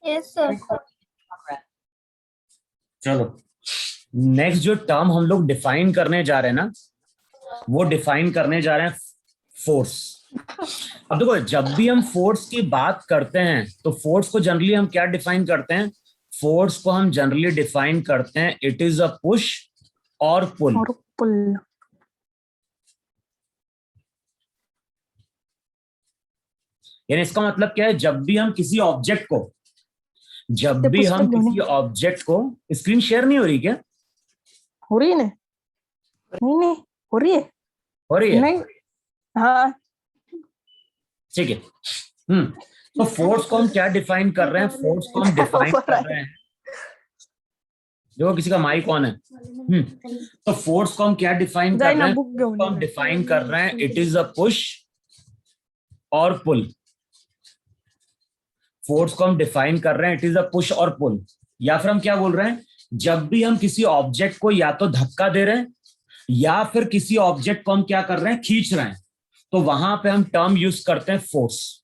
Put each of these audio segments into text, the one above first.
Yes sir. चलो next जो term हम लोग डिफाइन करने जा रहे हैं ना, वो डिफाइन करने जा रहे हैं फोर्स। अब देखो, जब भी हम फोर्स की बात करते हैं तो फोर्स को जनरली हम क्या डिफाइन करते हैं? फोर्स को हम जनरली डिफाइन करते हैं इट इज अ पुश और पुल। यानी इसका मतलब क्या है? जब भी हम किसी ऑब्जेक्ट को स्क्रीन शेयर नहीं हो रही क्या? हो रही है ना? नहीं हो रही है। हो रही है? नहीं। हाँ ठीक है। तो फोर्स को हम क्या डिफाइन कर रहे हैं? फोर्स को हम डिफाइन कर रहे हैं, देखो किसी का माइक ऑन है। तो फोर्स को हम क्या डिफाइन कर रहे हैं? फोर्स को हम डिफाइन कर रहे हैं इट इज अ पुश और पुल। फोर्स को हम डिफाइन कर रहे हैं इट इज अ पुश और पुल। या फिर हम क्या बोल रहे हैं? जब भी हम किसी ऑब्जेक्ट को या तो धक्का दे रहे हैं या फिर किसी ऑब्जेक्ट को हम क्या कर रहे हैं? खींच रहे हैं, तो वहां पे हम टर्म यूज करते हैं फोर्स।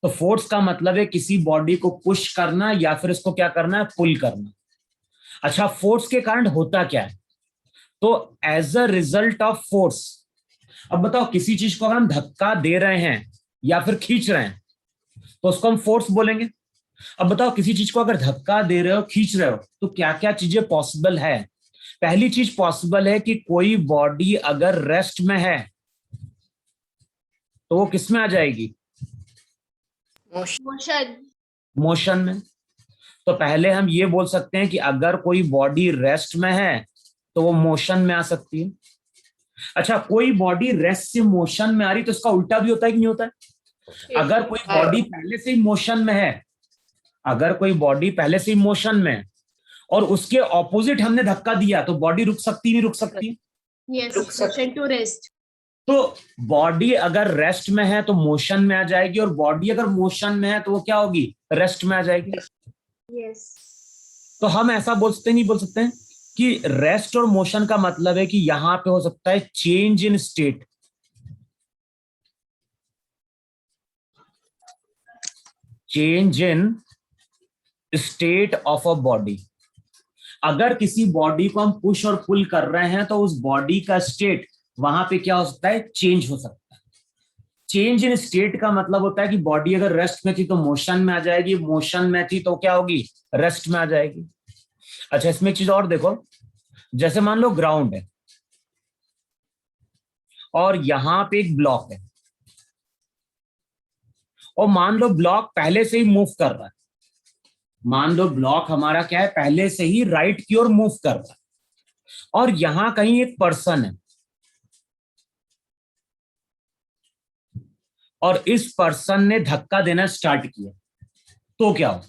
तो फोर्स का मतलब है किसी बॉडी को पुश करना या फिर इसको क्या करना है? पुल करना। अच्छा, फोर्स के कारण होता क्या है? तो as a result of force, अब बताओ किसी चीज को अगर हम धक्का दे रहे हैं या फिर खींच रहे हैं तो उसको हम फोर्स बोलेंगे। अब बताओ किसी चीज को अगर धक्का दे रहे हो, खींच रहे हो, तो क्या क्या चीजें पॉसिबल है? पहली चीज पॉसिबल है कि कोई बॉडी अगर रेस्ट में है तो वो किस में आ जाएगी? मोशन में। तो पहले हम ये बोल सकते हैं कि अगर कोई बॉडी रेस्ट में है तो वो मोशन में आ सकती है। अच्छा, कोई बॉडी रेस्ट से मोशन में आ रही तो उसका उल्टा भी होता है कि नहीं होता है? अगर कोई बॉडी पहले से ही मोशन में है, अगर कोई बॉडी पहले से ही मोशन में है और उसके ऑपोजिट हमने धक्का दिया तो बॉडी रुक सकती नहीं रुक सकती? रुक सकती टू रेस्ट। तो बॉडी अगर रेस्ट में है तो मोशन में आ जाएगी, और बॉडी अगर मोशन में है तो वो क्या होगी? रेस्ट में आ जाएगी। यस। तो हम ऐसा नहीं बोल सकते हैं कि रेस्ट और मोशन का मतलब है कि यहां पे हो सकता है change in state. Change in state of a body. अगर किसी बॉडी को हम पुश और पुल कर रहे हैं तो उस बॉडी का स्टेट वहां पे क्या हो सकता है? चेंज हो सकता है। चेंज इन स्टेट का मतलब होता है कि बॉडी अगर रेस्ट में थी तो मोशन में आ जाएगी, मोशन में थी तो क्या होगी? रेस्ट में आ जाएगी। अच्छा, इसमें एक चीज और देखो, जैसे मान लो ग्राउंड है और यहां पे एक ब्लॉक है, और मान लो ब्लॉक पहले से ही मूव कर रहा है। मान लो ब्लॉक हमारा क्या है? पहले से ही राइट की ओर मूव कर रहा है, और यहां कहीं एक पर्सन है, और इस पर्सन ने धक्का देना स्टार्ट किया, तो क्या हो?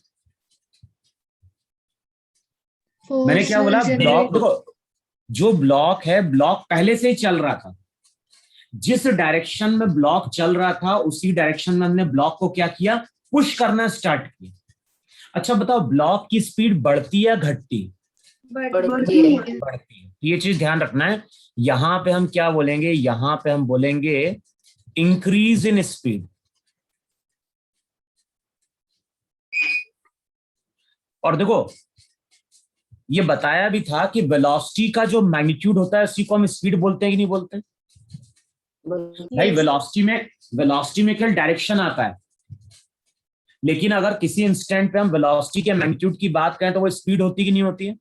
मैंने क्या बोला? ब्लॉक, देखो जो ब्लॉक है, ब्लॉक पहले से ही चल रहा था। जिस डायरेक्शन में ब्लॉक चल रहा था उसी डायरेक्शन में हमने ब्लॉक को क्या किया? पुश करना स्टार्ट किया। अच्छा बताओ, ब्लॉक की स्पीड बढ़ती है घटती? बढ़ती है। बढ़ती है। ये चीज ध्यान रखना है। यहां पे हम क्या बोलेंगे? यहां पे हम बोलेंगे इंक्रीज इन स्पीड। और देखो, ये बताया भी था कि वेलोसिटी का जो मैग्नीट्यूड होता है उसी को हम स्पीड बोलते हैं कि नहीं बोलते? भाई वेलोसिटी में केवल डायरेक्शन आता है, लेकिन अगर किसी इंस्टेंट पे हम वेलोसिटी के मैग्नीट्यूड की बात करें तो वो स्पीड होती कि नहीं होती है?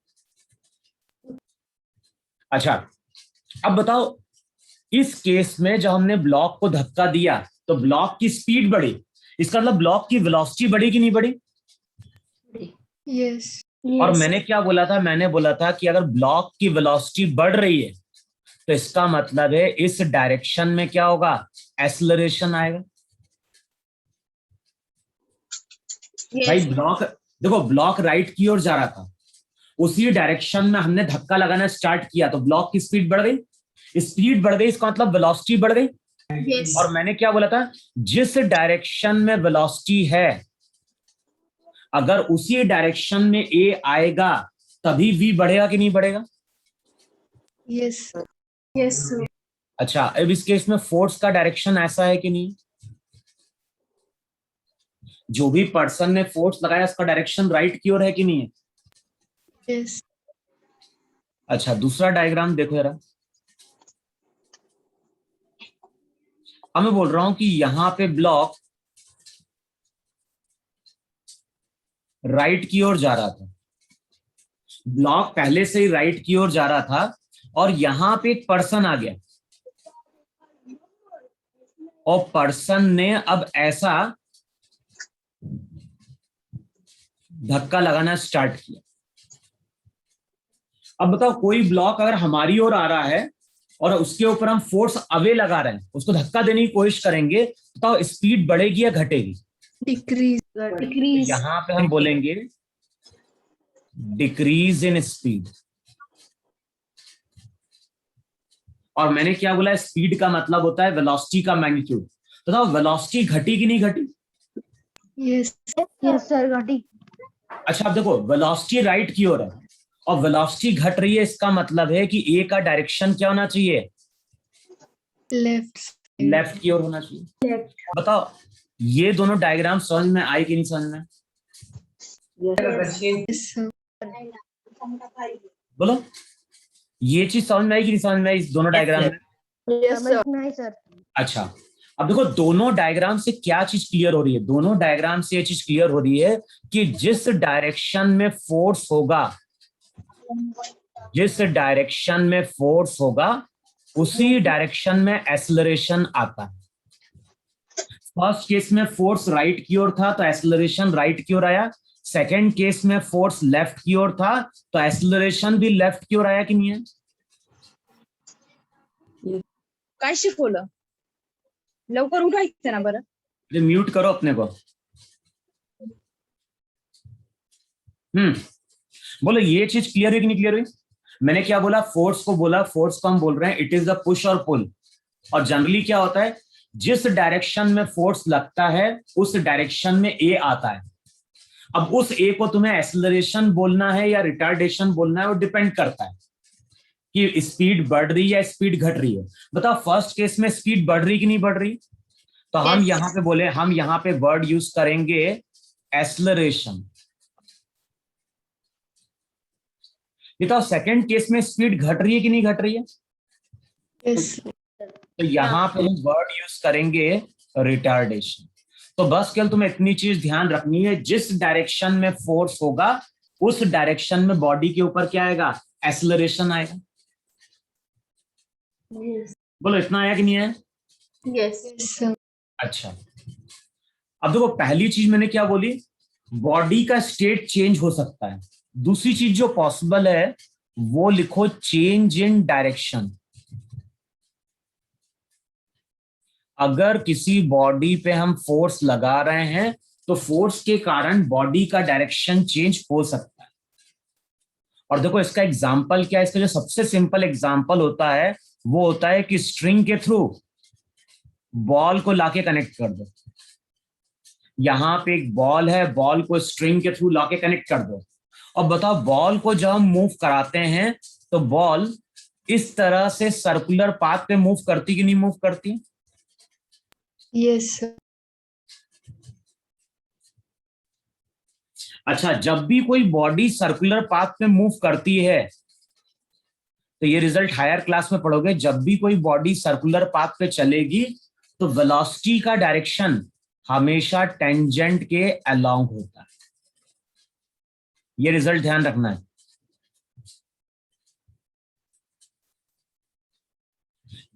अच्छा, अब बताओ, इस केस में जब हमने ब्लॉक को धक्का दिया तो ब्लॉक की स्पीड बढ़ी, इसका मतलब ब्लॉक की वेलोसिटी बढ़ी कि नहीं बढ़ी? यस। और मैंने क्या बोला था? मैंने बोला था कि अगर ब्लॉक की वेलोसिटी बढ़ रही है तो इसका मतलब है इस डायरेक्शन में क्या होगा? एक्सेलरेशन आएगा। भाई ब्लॉक, देखो ब्लॉक राइट की ओर जा रहा था, उसी डायरेक्शन में हमने धक्का लगाना स्टार्ट किया तो ब्लॉक की स्पीड बढ़ गई। स्पीड बढ़ गई, इसका मतलब वेलोसिटी बढ़ गई। और मैंने क्या बोला था? जिस डायरेक्शन में वेलोसिटी है, अगर उसी डायरेक्शन में ए आएगा तभी वी बढ़ेगा कि नहीं बढ़ेगा? यस। यस। अच्छा, अब इस केस में फोर्स का डायरेक्शन ऐसा है कि नहीं? जो भी पर्सन ने फोर्स लगाया उसका डायरेक्शन राइट की ओर है कि नहीं है? Yes. अच्छा, दूसरा डायग्राम देखो जरा। अब मैं बोल रहा हूं कि यहां पे ब्लॉक राइट की ओर जा रहा था, ब्लॉक पहले से ही राइट की ओर जा रहा था, और यहां पे एक पर्सन आ गया, और पर्सन ने अब ऐसा धक्का लगाना स्टार्ट किया। अब बताओ, कोई ब्लॉक अगर हमारी ओर आ रहा है और उसके ऊपर हम फोर्स अवे लगा रहे हैं, उसको धक्का देने की कोशिश करेंगे, बताओ स्पीड बढ़ेगी या घटेगी? Decrease. Decrease. यहां पे हम बोलेंगे डिक्रीज इन स्पीड। और मैंने क्या बोला, स्पीड का मतलब होता है वेलोसिटी का मैग्नीट्यूड। तो बताओ वेलोसिटी घटी कि नहीं घटी? Yes. यस सर घटी। अच्छा, अब देखो वेलोसिटी राइट की ओर है और वेलोसिटी घट रही है, इसका मतलब है कि ए का डायरेक्शन क्या होना चाहिए? Left. लेफ्ट की ओर होना चाहिए। बताओ ये दोनों डायग्राम समझ में आई कि नहीं समझ में? Yes, sir. बोलो, ये चीज समझ में आई कि नहीं समझ में आई इस दोनों डायग्राम में? यस सर नहीं सर। अच्छा, अब देखो दोनों डायग्राम से क्या चीज क्लियर हो रही है? दोनों डायग्राम से ये चीज क्लियर हो रही है कि जिस डायरेक्शन में फोर्स होगा, जिस डायरेक्शन में फोर्स होगा उसी डायरेक्शन में एक्सेलरेशन आता है। फर्स्ट केस में फोर्स राइट की ओर था तो एक्सेलरेशन राइट की ओर आया, सेकंड केस में फोर्स लेफ्ट की ओर था तो एक्सेलरेशन भी लेफ्ट की ओर आया कि नहीं है? काय शिकवलं लवकर उठायचं ना बरं. म्यूट करो अपने को. बोलो ये चीज क्लियर है कि नहीं क्लियर हुई? मैंने क्या बोला, फोर्स को बोला, फोर्स को हम बोल रहे हैं इट इज द पुश और पुल. और जनरली क्या होता है, जिस डायरेक्शन में फोर्स लगता है उस डायरेक्शन में ए आता है. अब उस ए को तुम्हें एक्सेलरेशन बोलना है या रिटार्डेशन बोलना है, वो डिपेंड करता है कि स्पीड बढ़ रही है स्पीड घट रही है. बताओ फर्स्ट केस में स्पीड बढ़ रही कि नहीं बढ़ रही? तो हम यहां पे बोले, हम यहां पे वर्ड यूज करेंगे एक्सेलरेशन. बताओ सेकंड केस में स्पीड घट रही है कि नहीं घट रही है? Yes. तो यहां पे हम वर्ड यूज करेंगे रिटार्डेशन. तो बस केवल तुम्हें इतनी चीज ध्यान रखनी है, जिस डायरेक्शन में फोर्स होगा उस डायरेक्शन में बॉडी के ऊपर क्या आएगा, एक्सेलरेशन आएगा. Yes. बोलो इतना आया कि नहीं है? Yes. Yes, sir. अच्छा, अब देखो पहली चीज मैंने क्या बोली, बॉडी का स्टेट चेंज हो सकता है. दूसरी चीज जो पॉसिबल है वो लिखो चेंज इन डायरेक्शन. अगर किसी बॉडी पे हम फोर्स लगा रहे हैं तो फोर्स के कारण बॉडी का डायरेक्शन चेंज हो सकता है. और देखो इसका एग्जांपल क्या है, इसका जो सबसे सिंपल एग्जांपल होता है वो होता है कि स्ट्रिंग के थ्रू बॉल को लाके कनेक्ट कर दो. यहां पे एक बॉल है, बॉल को स्ट्रिंग के थ्रू लाके कनेक्ट कर दो. और बताओ बॉल को जब हम मूव कराते हैं तो बॉल इस तरह से सर्कुलर पाथ पे मूव करती कि नहीं मूव करती? Yes, sir. अच्छा, जब भी कोई बॉडी सर्कुलर पाथ पे मूव करती है तो ये रिजल्ट हायर क्लास में पढ़ोगे, जब भी कोई बॉडी सर्कुलर पाथ पे चलेगी तो वेलोसिटी का डायरेक्शन हमेशा टेंजेंट के अलोंग होता है. ये रिजल्ट ध्यान रखना है.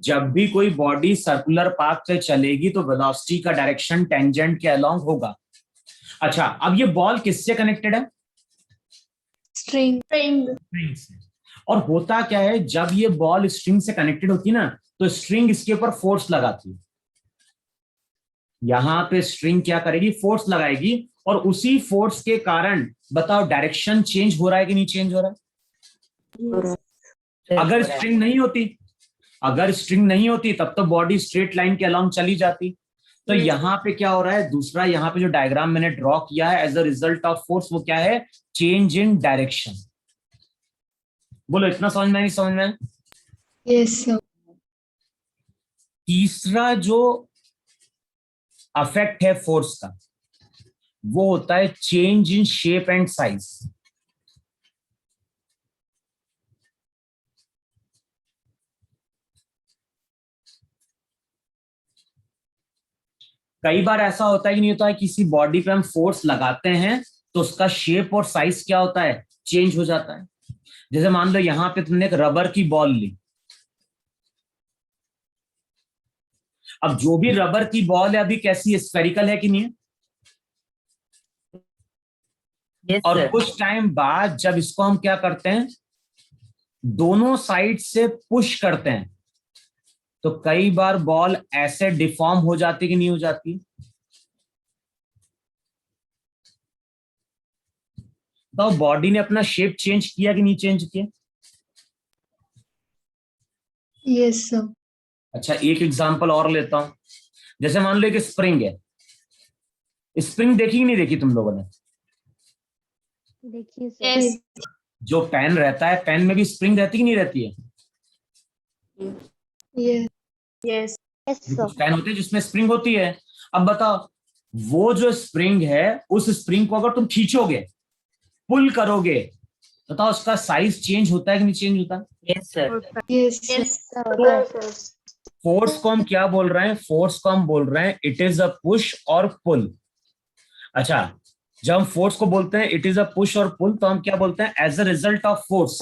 जब भी कोई बॉडी सर्कुलर पाथ पे चलेगी तो वेलोसिटी का डायरेक्शन टेंजेंट के अलोंग होगा. अच्छा, अब ये बॉल किससे कनेक्टेड है? String. स्ट्रिंग से. और होता क्या है, जब ये बॉल स्ट्रिंग से कनेक्टेड होती है ना तो स्ट्रिंग इसके ऊपर फोर्स लगाती है. यहां पे स्ट्रिंग क्या करेगी, फोर्स लगाएगी, और उसी फोर्स के कारण बताओ डायरेक्शन चेंज हो रहा है कि नहीं चेंज हो रहा है? अगर स्ट्रिंग नहीं होती, अगर स्ट्रिंग नहीं होती तब तो बॉडी स्ट्रेट लाइन के अलोंग चली जाती. तो यहां पे क्या हो रहा है, दूसरा यहां पे जो डायग्राम मैंने ड्रॉ किया है as a result of force, वो क्या है, चेंज इन डायरेक्शन. बोलो इतना समझ में नहीं समझ में? Yes, sir. तीसरा जो अफेक्ट है फोर्स का वो होता है change in shape and size. कई बार ऐसा होता है कि नहीं होता है, किसी बॉडी पे हम फोर्स लगाते हैं तो उसका शेप और साइज क्या होता है, चेंज हो जाता है। जैसे मान लो यहां पे तुमने एक रबर की बॉल ली, अब जो भी रबर की बॉल है अभी कैसी है, स्फेरिकल है कि नहीं है? Yes, और sir. कुछ टाइम बाद जब इसको हम क्या करते हैं, दोनों साइड से पुश करते हैं, तो कई बार बॉल ऐसे डिफॉर्म हो जाती कि नहीं हो जाती? तो बॉडी ने अपना शेप चेंज किया कि नहीं चेंज किया? Yes, sir. अच्छा, एक एग्जांपल और लेता हूं। जैसे मान लो एक स्प्रिंग है, स्प्रिंग देखी कि नहीं देखी तुम लोगों ने? देखिए सर। Yes. जो पेन रहता है, पेन में भी स्प्रिंग रहती कि नहीं रहती है? Yes. यस यस कुछ सर। पेन होते हैं जिसमें स्प्रिंग होती है। अब बताओ, वो जो स्प्रिंग है, उस स्प्रिंग को अगर तुम खींचोगे, पुल करोगे, बताओ उसका साइज चेंज होता है कि नहीं चेंज होता? Yes, sir. Yes, sir. Sir होता है सर। फोर्स को हम क्या बोल रहे हैं? फोर्स को हम बोल रहे हैं इट इज अ पुश और पुल। अच्छा, जब हम फोर्स को बोलते हैं इट इज अ पुश और पुल, तो हम क्या बोलते हैं? As a result of force.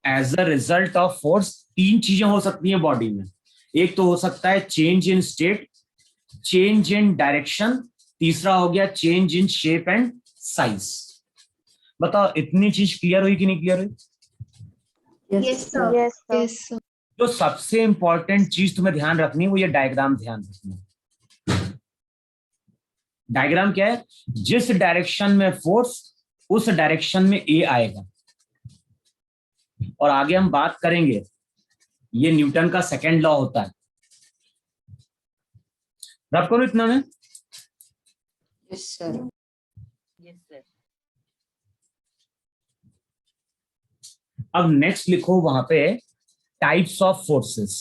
As a result of force तीन चीजें हो सकती हैं बॉडी में। एक तो हो सकता है change in state, change in direction, तीसरा हो गया change in shape and size. बताओ इतनी चीज क्लियर हुई कि नहीं क्लियर हुई? Yes sir yes sir. Yes, sir. जो सबसे इंपॉर्टेंट चीज तुम्हें ध्यान रखनी है वो ये डायग्राम ध्यान रखना। डायग्राम क्या है? जिस डायरेक्शन में फोर्स, उस डायरेक्शन में ए आएगा। और आगे हम बात करेंगे, ये न्यूटन का सेकंड लॉ होता है। रब करो इतना में। Yes, sir. Yes, sir. अब नेक्स्ट लिखो वहां पे टाइप्स ऑफ फोर्सेस।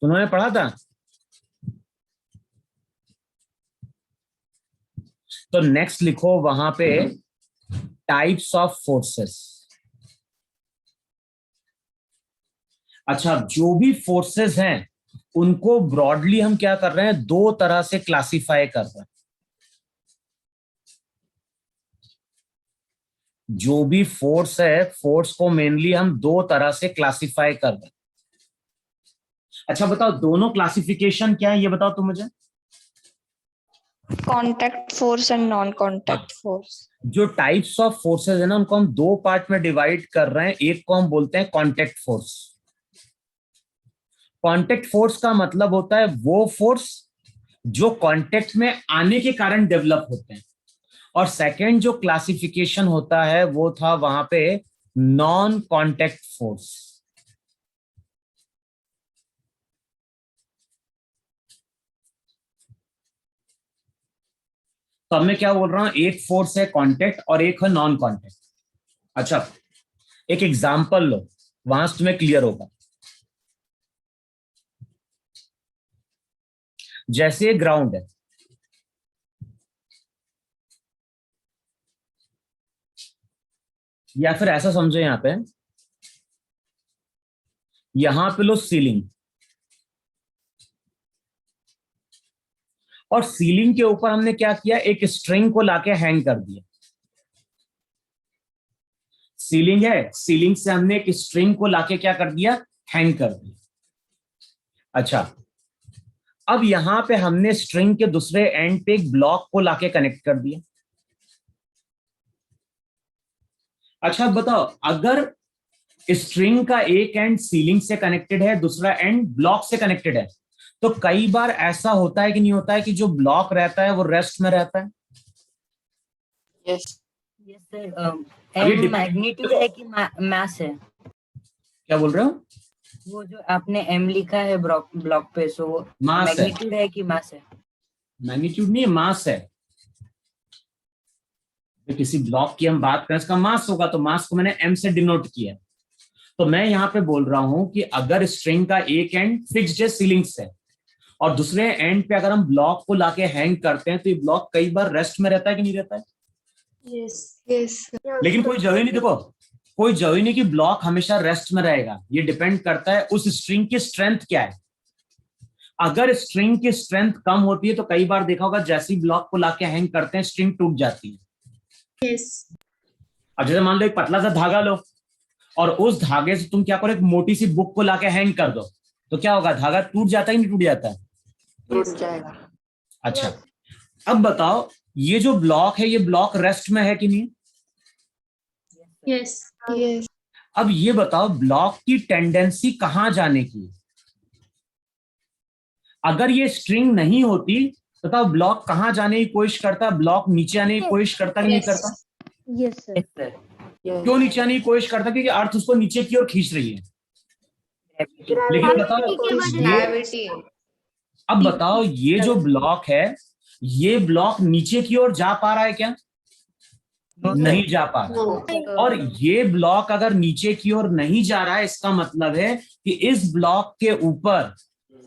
तुमने पढ़ा था? तो नेक्स्ट लिखो वहां पे टाइप्स ऑफ फोर्सेस। अच्छा, जो भी फोर्सेस हैं उनको ब्रॉडली हम क्या कर रहे हैं, दो तरह से क्लासिफाई कर रहे हैं। जो भी फोर्स है, फोर्स को मेनली हम दो तरह से क्लासिफाई कर रहे हैं। अच्छा बताओ, दोनों क्लासिफिकेशन क्या है ये बताओ तुम मुझे। Contact force and non-contact force. जो टाइप्स ऑफ फोर्सेस है ना, उनको हम दो पार्ट में डिवाइड कर रहे हैं। एक को हम बोलते हैं कांटेक्ट फोर्स। कांटेक्ट फोर्स का मतलब होता है वो फोर्स जो कांटेक्ट में आने के कारण डेवलप होते हैं। और सेकंड जो क्लासिफिकेशन होता है वो था वहां पे नॉन कांटेक्ट फोर्स। तो अब मैं क्या बोल रहा हूं, एक फोर्स है कांटेक्ट और एक है नॉन कांटेक्ट। अच्छा, एक एग्जांपल लो, वहां से तुम्हें क्लियर होगा। जैसे ग्राउंड है, या फिर ऐसा समझो, यहां पे लो सीलिंग, और सीलिंग के ऊपर हमने क्या किया, एक स्ट्रिंग को लाके हैंग कर दिया। सीलिंग है, सीलिंग से हमने एक स्ट्रिंग को लाके क्या कर दिया, हैंग कर दिया। अच्छा, अब यहां पे हमने स्ट्रिंग के दूसरे एंड पे एक ब्लॉक को लाके कनेक्ट कर दिया। अच्छा बताओ, अगर स्ट्रिंग का एक एंड सीलिंग से कनेक्टेड है, दूसरा एंड ब्लॉक से कनेक्टेड है, तो कई बार ऐसा होता है कि नहीं होता है कि जो ब्लॉक रहता है वो रेस्ट में रहता है। Yes, sir. अभी M मैग्नीट्यूड है कि मास है? क्या बोल रहे हो? वो जो आपने M लिखा है ब्लॉक पे, सो वो मास है। मैग्नीट्यूड है कि मास है? मैग्नीट्यूड नहीं, मास है। तो किसी ब्लॉक की हम बात करें, इसका मास होगा, तो मास को मैंने m से डिनोट किया। तो मैं यहां पे बोल रहा हूं कि अगर स्ट्रिंग का एक एंड फिक्स्ड है सीलिंग से, और दूसरे एंड पे अगर हम ब्लॉक को लाके हैंग करते हैं तो ये ब्लॉक कई बार रेस्ट में रहता है कि नहीं रहता है? Yes. Yes, sir. लेकिन कोई जरूरी नहीं, देखो कोई जरूरी नहीं कि ब्लॉक हमेशा रेस्ट में रहेगा, ये डिपेंड करता है उस स्ट्रिंग की स्ट्रेंथ क्या है। अगर स्ट्रिंग की स्ट्रेंथ कम होती है तो कई बार देखा होगा जैसे ही ब्लॉक को लाके हैंग करते हैं स्ट्रिंग टूट जाती है। Yes. अब जैसे मान लो एक पतला सा धागा लो और उस धागे से तुम क्या करो, एक मोटी सी बुक को लाके हैंग कर दो, तो क्या होगा, धागा टूट जाता है कि नहीं टूट जाता है? Yes. जाएगा। अच्छा, अब बताओ ये जो ब्लॉक है ये ब्लॉक रेस्ट में है कि नहीं? Yes. Yes. अब ये बताओ ब्लॉक की टेंडेंसी कहां जाने की है? अगर ये स्ट्रिंग नहीं होती तो बताओ ब्लॉक कहां जाने की कोशिश करता? ब्लॉक नीचे आने की कोशिश करता कि नहीं Yes. करता? Yes, sir. Yes, sir. क्यों नीचे आने की कोशिश करता? क्योंकि अर्थ उसको नीचे की ओर खींच रही है। लेकिन बताओ Gravity. अब बताओ ये जो ब्लॉक है ये ब्लॉक नीचे की ओर जा पा रहा है क्या? No, sir. नहीं जा पा रहा। No. और ये ब्लॉक अगर नीचे की ओर नहीं जा रहा है इसका मतलब है कि इस ब्लॉक के ऊपर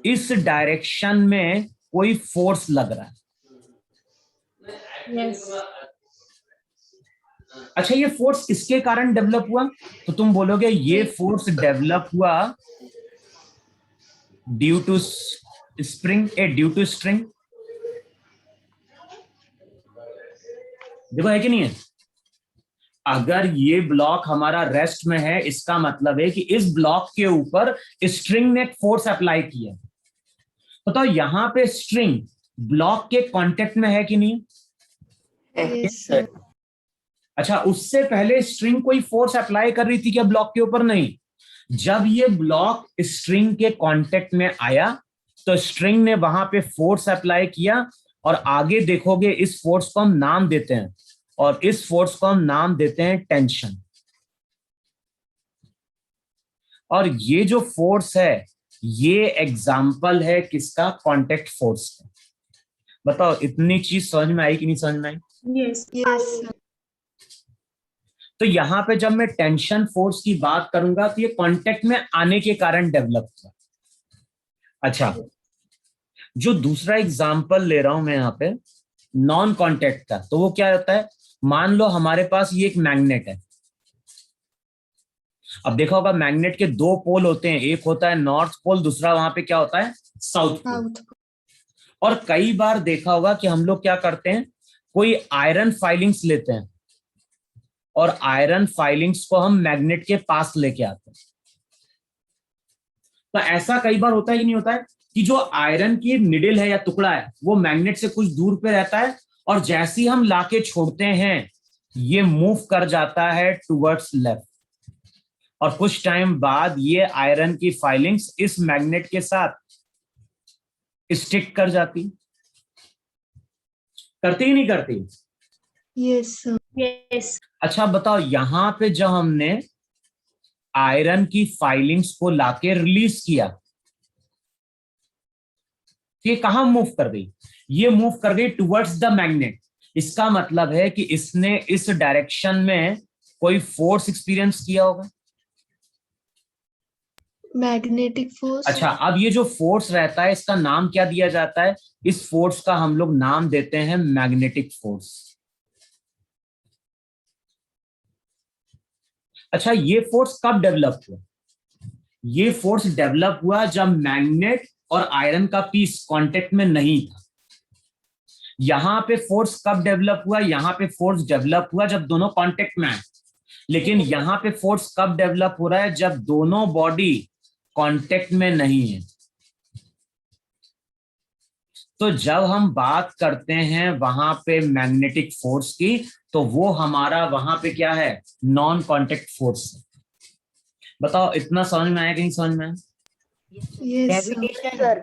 इस डायरेक्शन में कोई फोर्स लग रहा है। Yes. अच्छा, ये फोर्स किसके कारण डेवलप हुआ? तो तुम बोलोगे ये फोर्स डेवलप हुआ due to spring, due to string. देखो है कि नहीं है? अगर ये ब्लॉक हमारा रेस्ट में है इसका मतलब है कि इस ब्लॉक के ऊपर स्ट्रिंग ने फोर्स अप्लाई किया। बताओ यहां पे स्ट्रिंग ब्लॉक के कांटेक्ट में है कि नहीं? Yes, sir. अच्छा, उससे पहले स्ट्रिंग कोई फोर्स अप्लाई कर रही थी क्या ब्लॉक के ऊपर? नहीं। जब ये ब्लॉक स्ट्रिंग के कांटेक्ट में आया तो स्ट्रिंग ने वहां पे फोर्स अप्लाई किया और आगे देखोगे इस फोर्स को हम नाम देते हैं और इस फोर्स को हम नाम देते हैं टेंशन। और ये जो फोर्स है ये एग्जाम्पल है किसका? कांटेक्ट फोर्स का। बताओ इतनी चीज समझ में आई कि नहीं समझ में आई? Yes. Yes, sir. तो यहां पे जब मैं टेंशन फोर्स की बात करूंगा तो ये कांटेक्ट में आने के कारण डेवलप हुआ। अच्छा, जो दूसरा एग्जांपल ले रहा हूं मैं यहां पे नॉन कांटेक्ट का, तो वो क्या होता है? मान लो हमारे पास ये एक मैग्नेट है। अब देखा होगा मैग्नेट के दो पोल होते हैं, एक होता है नॉर्थ पोल, दूसरा वहां पे क्या होता है? South pole. South. और कई बार देखा होगा कि हम लोग क्या करते हैं, कोई आयरन फाइलिंग्स लेते हैं और आयरन फाइलिंग्स को हम मैग्नेट के पास लेके आते हैं। तो ऐसा कई बार होता है कि नहीं होता है कि जो आयरन की निडल है या टुकड़ा है वो मैग्नेट से कुछ दूर पे रहता है और जैसे ही हम लाके छोड़ते हैं ये मूव कर जाता है टुवर्ड्स लेफ्ट और कुछ टाइम बाद ये आयरन की फाइलिंग्स इस मैग्नेट के साथ स्टिक कर जाती। करती ही नहीं करती? Yes, sir. Yes. अच्छा बताओ यहां पे जब हमने आयरन की फाइलिंग्स को लाके रिलीज किया तो ये कहां मूव कर गई? ये मूव कर गई टुवर्ड्स द मैग्नेट। इसका मतलब है कि इसने इस डायरेक्शन में कोई फोर्स एक्सपीरियंस किया होगा। Magnetic force. अच्छा, अब ये जो फोर्स रहता है इसका नाम क्या दिया जाता है? इस फोर्स का हम लोग नाम देते हैं मैग्नेटिक फोर्स। अच्छा, ये फोर्स कब डेवलप हुआ? ये फोर्स डेवलप हुआ जब मैग्नेट और आयरन का पीस कांटेक्ट में नहीं था। यहां पे फोर्स कब डेवलप हुआ? यहां पे फोर्स डेवलप हुआ जब दोनों कांटेक्ट में आए। लेकिन यहां पे फोर्स कब डेवलप हो रहा है? जब दोनों बॉडी कांटेक्ट में नहीं है। तो जब हम बात करते हैं वहां पे मैग्नेटिक फोर्स की तो वो हमारा वहां पे क्या है? Non contact force. बताओ इतना समझ में आया कि नहीं समझ में आया? Yes, sir. Gravitation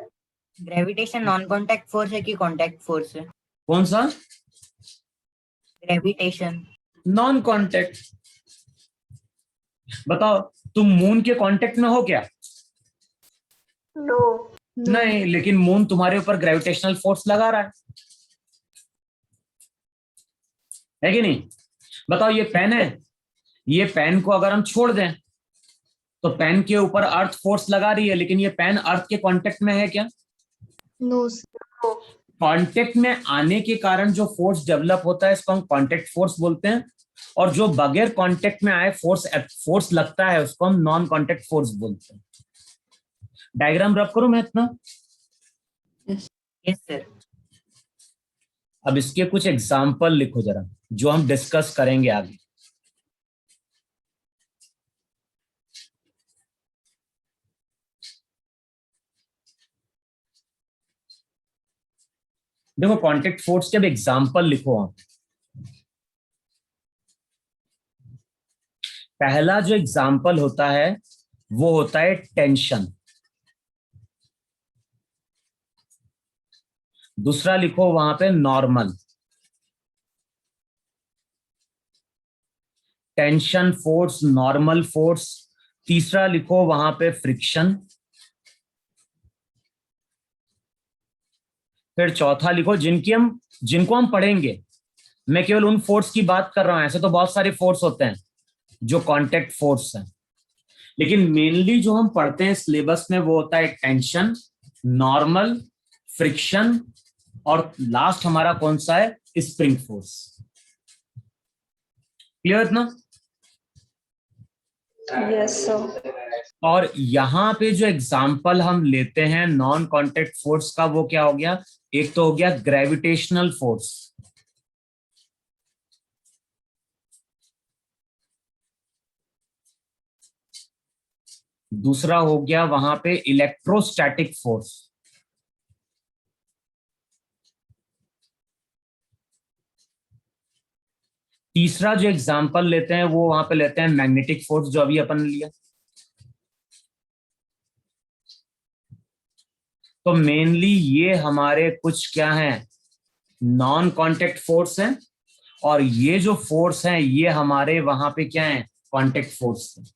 gravitation non contact force है कि कांटेक्ट फोर्स है? कौन सा? Gravitation non contact. बताओ तुम मून के कांटेक्ट में हो क्या? No. नहीं, लेकिन मून तुम्हारे ऊपर ग्रेविटेशनल फोर्स लगा रहा है कि नहीं? बताओ ये पेन है, ये पेन को अगर हम छोड़ दें तो पेन के ऊपर अर्थ फोर्स लगा रही है, लेकिन ये पेन अर्थ के कांटेक्ट में है क्या? No, sir. कांटेक्ट में आने के कारण जो फोर्स डेवलप होता है इसको हम कांटेक्ट फोर्स बोलते हैं, और जो बगैर कांटेक्ट में आए फोर्स लगता है उसको हम नॉन कांटेक्ट फोर्स बोलते हैं। डायग्राम रब करूं मैं इतना? Yes sir. अब इसके कुछ एग्जाम्पल लिखो जरा, जो हम डिस्कस करेंगे आगे। देखो कांटेक्ट फोर्स के अब एग्जाम्पल लिखो आप। पहला जो एग्जाम्पल होता है वो होता है टेंशन। दूसरा लिखो वहां पे normal. Tension force, normal force. तीसरा लिखो वहां पे फ्रिक्शन। फिर चौथा लिखो जिनको हम पढ़ेंगे। मैं केवल उन फोर्स की बात कर रहा हूं, ऐसे तो बहुत सारे फोर्स होते हैं जो कांटेक्ट फोर्स हैं, लेकिन मेनली जो हम पढ़ते हैं सिलेबस में वो होता है टेंशन, नॉर्मल, फ्रिक्शन, और लास्ट हमारा कौन सा है? Spring force. क्लियर ना? Yes, sir. और यहां पे जो एग्जाम्पल हम लेते हैं नॉन कांटेक्ट फोर्स का वो क्या हो गया? एक तो हो गया ग्रेविटेशनल फोर्स, दूसरा हो गया वहां पे इलेक्ट्रोस्टैटिक फोर्स, तीसरा जो एग्जाम्पल लेते हैं वो वहां पे लेते हैं मैग्नेटिक फोर्स, जो अभी अपन ने लिया। तो मेनली ये हमारे कुछ क्या हैं? नॉन कांटेक्ट फोर्स हैं, और ये जो फोर्स हैं ये हमारे वहां पे क्या हैं? कांटेक्ट फोर्स हैं।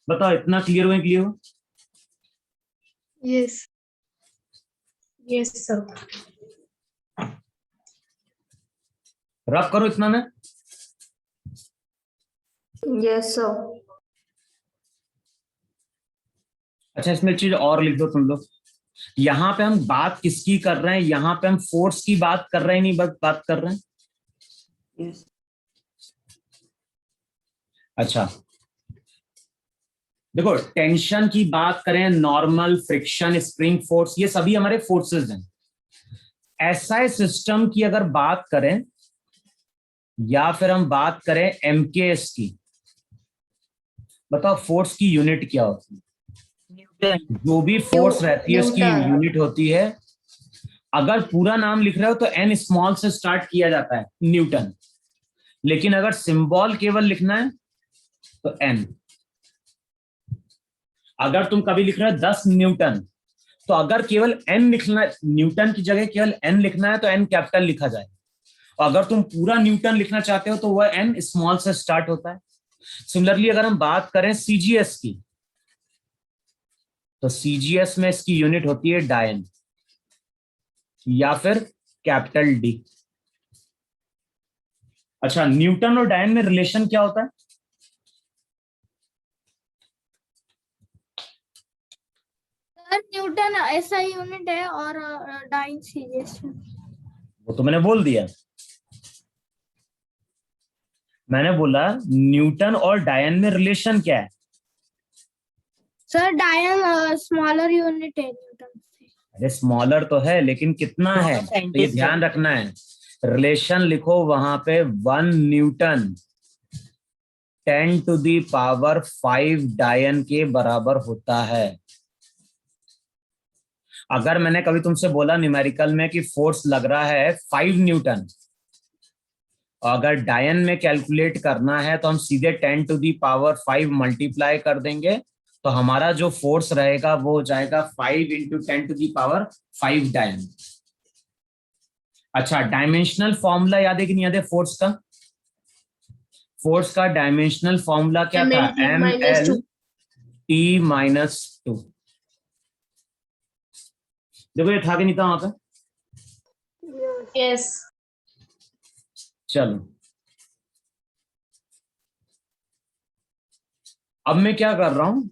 बताओ इतना क्लियर हुआ? क्लियर हो? Yes. Yes, sir. रब करो इतना में। Yes, sir. अच्छा इसमें एक चीज और लिख दो तुम लोग। यहां पे हम बात किसकी कर रहे हैं? यहां पे हम फोर्स की बात कर रहे हैं, नहीं बात कर रहे हैं? यस। अच्छा देखो, टेंशन की बात करें, नॉर्मल, फ्रिक्शन, स्प्रिंग फोर्स, ये सभी हमारे फोर्सेस हैं। एसआई सिस्टम की अगर बात करें या फिर हम बात करें एमकेएस की, बताओ फोर्स की यूनिट क्या होती है? न्यूटन। जो भी फोर्स रहती है उसकी न्यूटन। यूनिट होती है। अगर पूरा नाम लिख रहे हो तो एन स्मॉल से स्टार्ट किया जाता है, न्यूटन। लेकिन अगर सिंबल केवल लिखना है तो एन। अगर तुम कभी लिख रहे हो 10 न्यूटन, तो अगर केवल एन लिखना है, न्यूटन की जगह केवल एन लिखना है तो एन कैपिटल लिखा जाए। और अगर तुम पूरा न्यूटन लिखना चाहते हो तो वह एन स्मॉल से स्टार्ट होता है। सिमिलरली अगर हम बात करें सीजीएस की, तो सीजीएस में इसकी यूनिट होती है डायन या फिर कैपिटल डी। अच्छा, न्यूटन और डायन में रिलेशन क्या होता है? सर न्यूटन ऐसा यूनिट है और डाइन सीरीज। वो तो मैंने बोल दिया। मैंने बोला न्यूटन और डायन में रिलेशन क्या है? सर डायन स्मॉलर यूनिट है न्यूटन से। अरे स्मॉलर तो है, लेकिन कितना है तो ये ध्यान रखना है। रिलेशन लिखो वहां पे 1 न्यूटन 10 टू दी पावर 5 डायन के बराबर होता है। अगर मैंने कभी तुमसे बोला न्यूमेरिकल में कि फोर्स लग रहा है 5 न्यूटन, और अगर डायन में कैलकुलेट करना है तो हम सीधे 10 टू दी पावर 5 मल्टीप्लाई कर देंगे, तो हमारा जो फोर्स रहेगा वो हो जाएगा 5 इंटू 10 टू दी पावर 5 डायन। अच्छा, डायमेंशनल फॉर्मूला याद है कि नहीं याद है फोर्स का? फोर्स का डायमेंशनल फॉर्मूला क्या था? M L T minus 2। देखो ये था कि नहीं था वहां पे? Yes. चलो अब मैं क्या कर रहा हूं,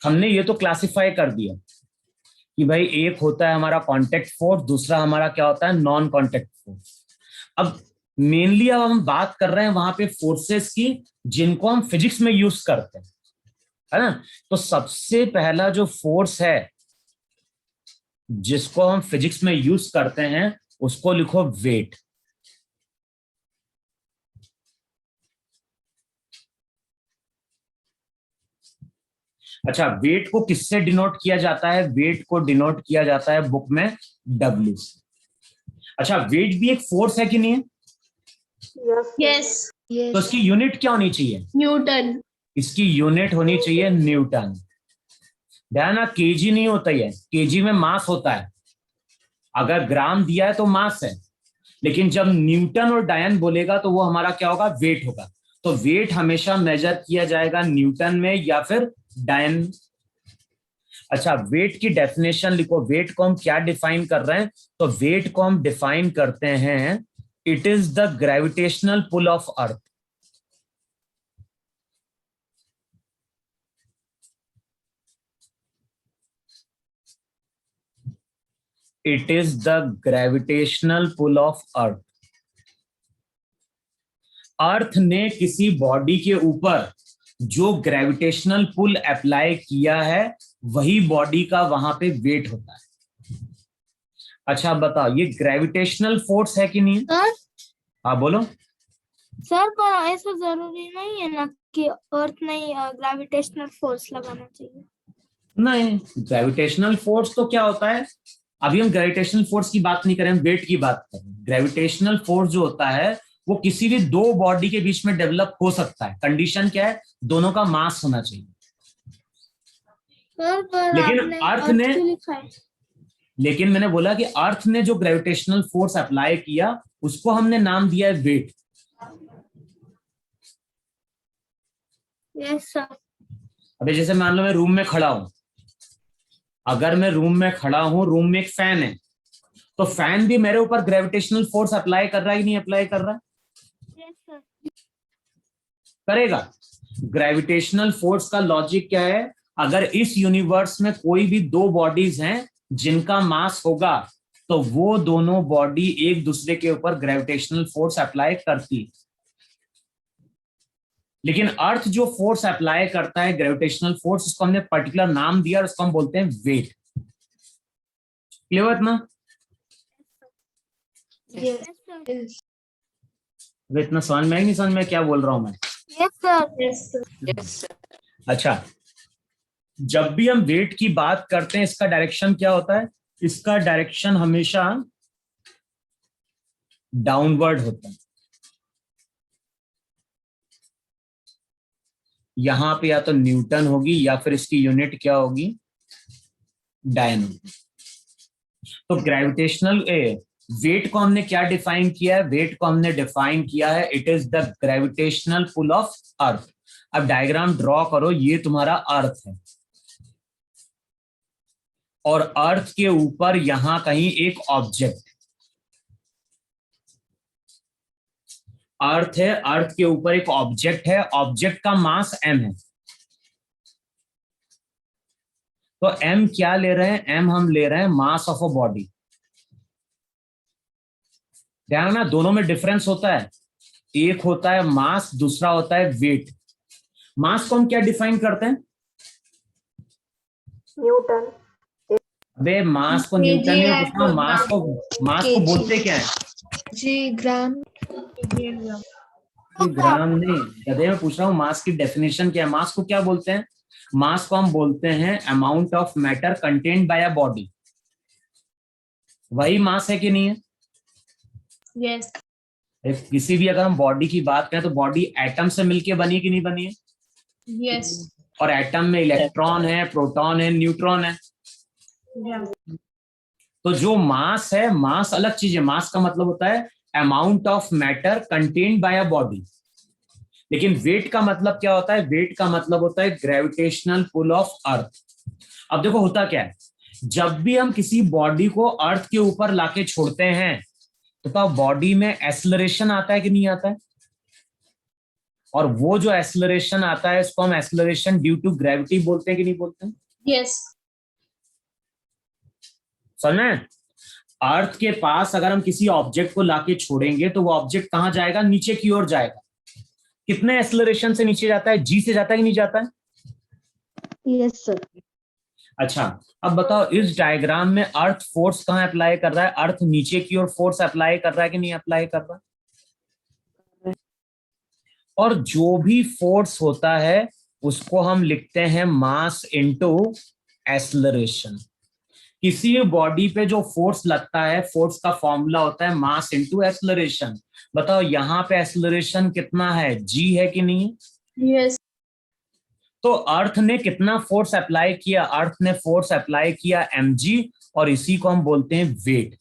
हमने ये तो क्लासिफाई कर दिया कि भाई एक होता है हमारा कांटेक्ट फोर्स, दूसरा हमारा क्या होता है नॉन कांटेक्ट फोर्स। अब मेनली अब हम बात कर रहे हैं वहां पे फोर्सेस की जिनको हम फिजिक्स में यूज करते हैं, है ना। तो सबसे पहला जो फोर्स है जिसको हम फिजिक्स में यूज करते हैं उसको लिखो वेट। अच्छा, वेट को किससे डिनोट किया जाता है? वेट को डिनोट किया जाता है बुक में W। अच्छा, वेट भी एक फोर्स है कि नहीं है? यस। तो इसकी यूनिट क्या होनी चाहिए? न्यूटन। इसकी यूनिट होनी चाहिए न्यूटन। ध्यान, केजी नहीं होता है, केजी में मास होता है। अगर ग्राम दिया है तो मास है, लेकिन जब न्यूटन और डायन बोलेगा तो वो हमारा क्या होगा? वेट होगा। तो वेट हमेशा मेजर किया जाएगा न्यूटन में या फिर डायन। अच्छा, वेट की डेफिनेशन लिखो। वेट को हम क्या डिफाइन कर रहे हैं? तो वेट को हम डिफाइन करते हैं, it is the gravitational pull of earth. It is the gravitational pull of earth. Earth ने किसी बॉडी के ऊपर जो ग्रेविटेशनल पुल अप्लाई किया है वही बॉडी का वहां पे वेट होता है। अच्छा बताओ, ये ग्रेविटेशनल फोर्स है कि नहीं? सर हाँ बोलो। सर पर ऐसा जरूरी नहीं है ना कि अर्थ नहीं ग्रेविटेशनल फोर्स लगाना चाहिए। नहीं, ग्रेविटेशनल फोर्स तो क्या होता है, अभी हम ग्रेविटेशनल फोर्स की बात नहीं करें, हम वेट की बात करें। ग्रेविटेशनल फोर्स जो होता है वो किसी भी दो बॉडी के बीच में डेवलप हो सकता है। कंडीशन क्या है? दोनों का मास होना चाहिए। सर पर लेकिन आपने अर्थ अर्थ ने, क्यों लिखा है? लेकिन मैंने बोला कि अर्थ ने जो ग्रेविटेशनल फोर्स अप्लाई किया उसको हमने नाम दिया है वेट। Yes sir. अभी जैसे मान लो मैं रूम में खड़ा हूं, अगर मैं रूम में खड़ा हूं, रूम में एक फैन है, तो फैन भी मेरे ऊपर ग्रेविटेशनल फोर्स अप्लाई कर रहा है कि नहीं अप्लाई कर रहा है? Yes sir. करेगा। ग्रेविटेशनल फोर्स का लॉजिक क्या है? अगर इस यूनिवर्स में कोई भी दो बॉडीज हैं जिनका मास होगा तो वो दोनों बॉडी एक दूसरे के ऊपर ग्रेविटेशनल फोर्स अप्लाई करती है। लेकिन अर्थ जो फोर्स अप्लाई करता है ग्रेविटेशनल फोर्स, उसको हमने पर्टिकुलर नाम दिया और उसको हम बोलते हैं वेट। क्लियर ना? Yes sir. अब इतना समझ में नहीं समझ में क्या बोल रहा हूं मैं? Yes sir. Yes sir. Yes, sir. अच्छा, जब भी हम वेट की बात करते हैं इसका डायरेक्शन क्या होता है? इसका डायरेक्शन हमेशा डाउनवर्ड होता है। यहां पे या तो न्यूटन होगी या फिर इसकी यूनिट क्या होगी? डायन होगी। तो ग्रेविटेशनल वेट को हमने क्या डिफाइन किया है? वेट को हमने डिफाइन किया है, it is the gravitational pull of earth. अब डायग्राम ड्रॉ करो, ये तुम्हारा अर्थ है और अर्थ के ऊपर यहां कहीं एक ऑब्जेक्ट, अर्थ है, अर्थ के ऊपर एक ऑब्जेक्ट है, ऑब्जेक्ट का मास m है। तो m क्या ले रहे हैं? m हम ले रहे हैं मास ऑफ अ बॉडी। ध्यान ना, दोनों में डिफरेंस होता है, एक होता है मास, दूसरा होता है वेट। मास को हम क्या डिफाइन करते हैं? Newton. अबे मास को न्यूटन नहीं पूछ रहा हूं, मास को बोलते क्या है? जी ग्राम। ग्राम नहीं, गधे में पूछ रहा हूँ मास की डेफिनेशन क्या है? मास को क्या बोलते हैं? मास को हम बोलते हैं amount of matter contained by a body. वही मास है कि नहीं है? यस। किसी भी अगर हम बॉडी की बात करें तो बॉडी एटम से मिलके बनी कि नहीं बनी है? यस। और एटम में इलेक्ट्रॉन है, प्रोटॉन है, न्यूट्रॉन है। तो जो मास है, मास अलग चीज है। मास का मतलब होता है amount of matter contained by a body. लेकिन वेट का मतलब क्या होता है? वेट का मतलब होता है ग्रेविटेशनल पुल ऑफ अर्थ। अब देखो होता क्या है, जब भी हम किसी बॉडी को अर्थ के ऊपर लाके छोड़ते हैं तो बॉडी में एक्सेलरेशन आता है कि नहीं आता है? और वो जो एक्सेलरेशन आता है उसको हम एक्सेलरेशन ड्यू टू ग्रेविटी बोलते हैं कि नहीं बोलते हैं? यस। समझ में? अर्थ के पास अगर हम किसी ऑब्जेक्ट को लाके छोड़ेंगे तो वो ऑब्जेक्ट कहां जाएगा? नीचे की ओर जाएगा। कितने एक्सेलरेशन से नीचे जाता है? जी से जाता है कि नहीं जाता है? Yes sir. अच्छा, अब बताओ इस डायग्राम में अर्थ फोर्स कहां अप्लाई कर रहा है? अर्थ नीचे की ओर फोर्स अप्लाई कर रहा है कि नहीं अप्लाई कर रहा? और जो भी फोर्स होता है उसको हम लिखते हैं मास इनटू एक्सेलरेशन। किसी भी बॉडी पे जो फोर्स लगता है, फोर्स का फॉर्मूला होता है मास इनटू एक्सेलरेशन। बताओ यहाँ पे एक्सेलरेशन कितना है? जी है कि नहीं? यस। तो अर्थ ने कितना फोर्स अप्लाई किया? अर्थ ने फोर्स अप्लाई किया mg, और इसी को हम बोलते हैं वेट।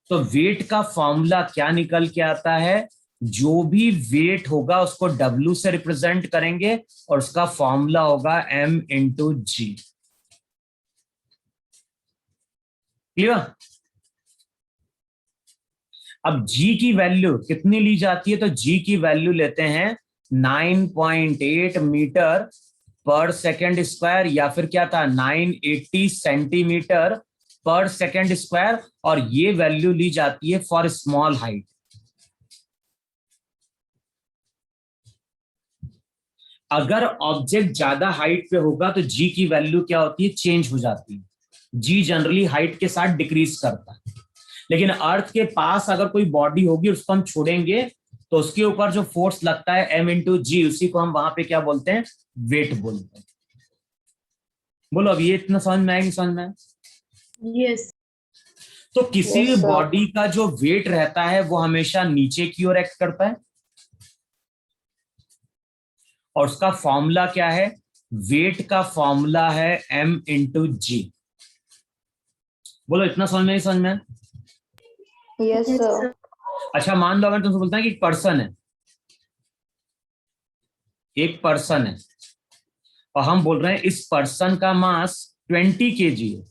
तो वेट का फॉर्मूला क्या निकल के आता है? जो भी वेट होगा उसको W से रिप्रेजेंट करेंगे और उसका फॉर्मूला होगा m इंटू जी। क्लियर? अब g की वैल्यू कितनी ली जाती है? तो g की वैल्यू लेते हैं 9.8 मीटर पर सेकेंड स्क्वायर, या फिर क्या था 980 सेंटीमीटर पर सेकेंड स्क्वायर, और ये वैल्यू ली जाती है फॉर स्मॉल हाइट। अगर ऑब्जेक्ट ज्यादा हाइट पे होगा तो जी की वैल्यू क्या होती है? चेंज हो जाती है। जी जनरली हाइट के साथ डिक्रीज करता है। लेकिन अर्थ के पास अगर कोई बॉडी होगी, उसको हम छोड़ेंगे तो उसके ऊपर जो फोर्स लगता है m इंटू जी, उसी को हम वहां पे क्या बोलते हैं? वेट बोलते हैं। बोलो अब ये इतना समझ में आएगी? समझ में? यस। तो किसी Yes, sir. बॉडी का जो वेट रहता है वो हमेशा नीचे की ओर एक्ट करता है, और उसका फॉर्मूला क्या है? वेट का फॉर्मूला है m इंटू जी। बोलो इतना समझ में? समझ में? Yes, sir. अच्छा, मान लो अगर तुमसे बोलता है कि एक पर्सन है, एक पर्सन है, और हम बोल रहे हैं इस पर्सन का मास 20 kg है।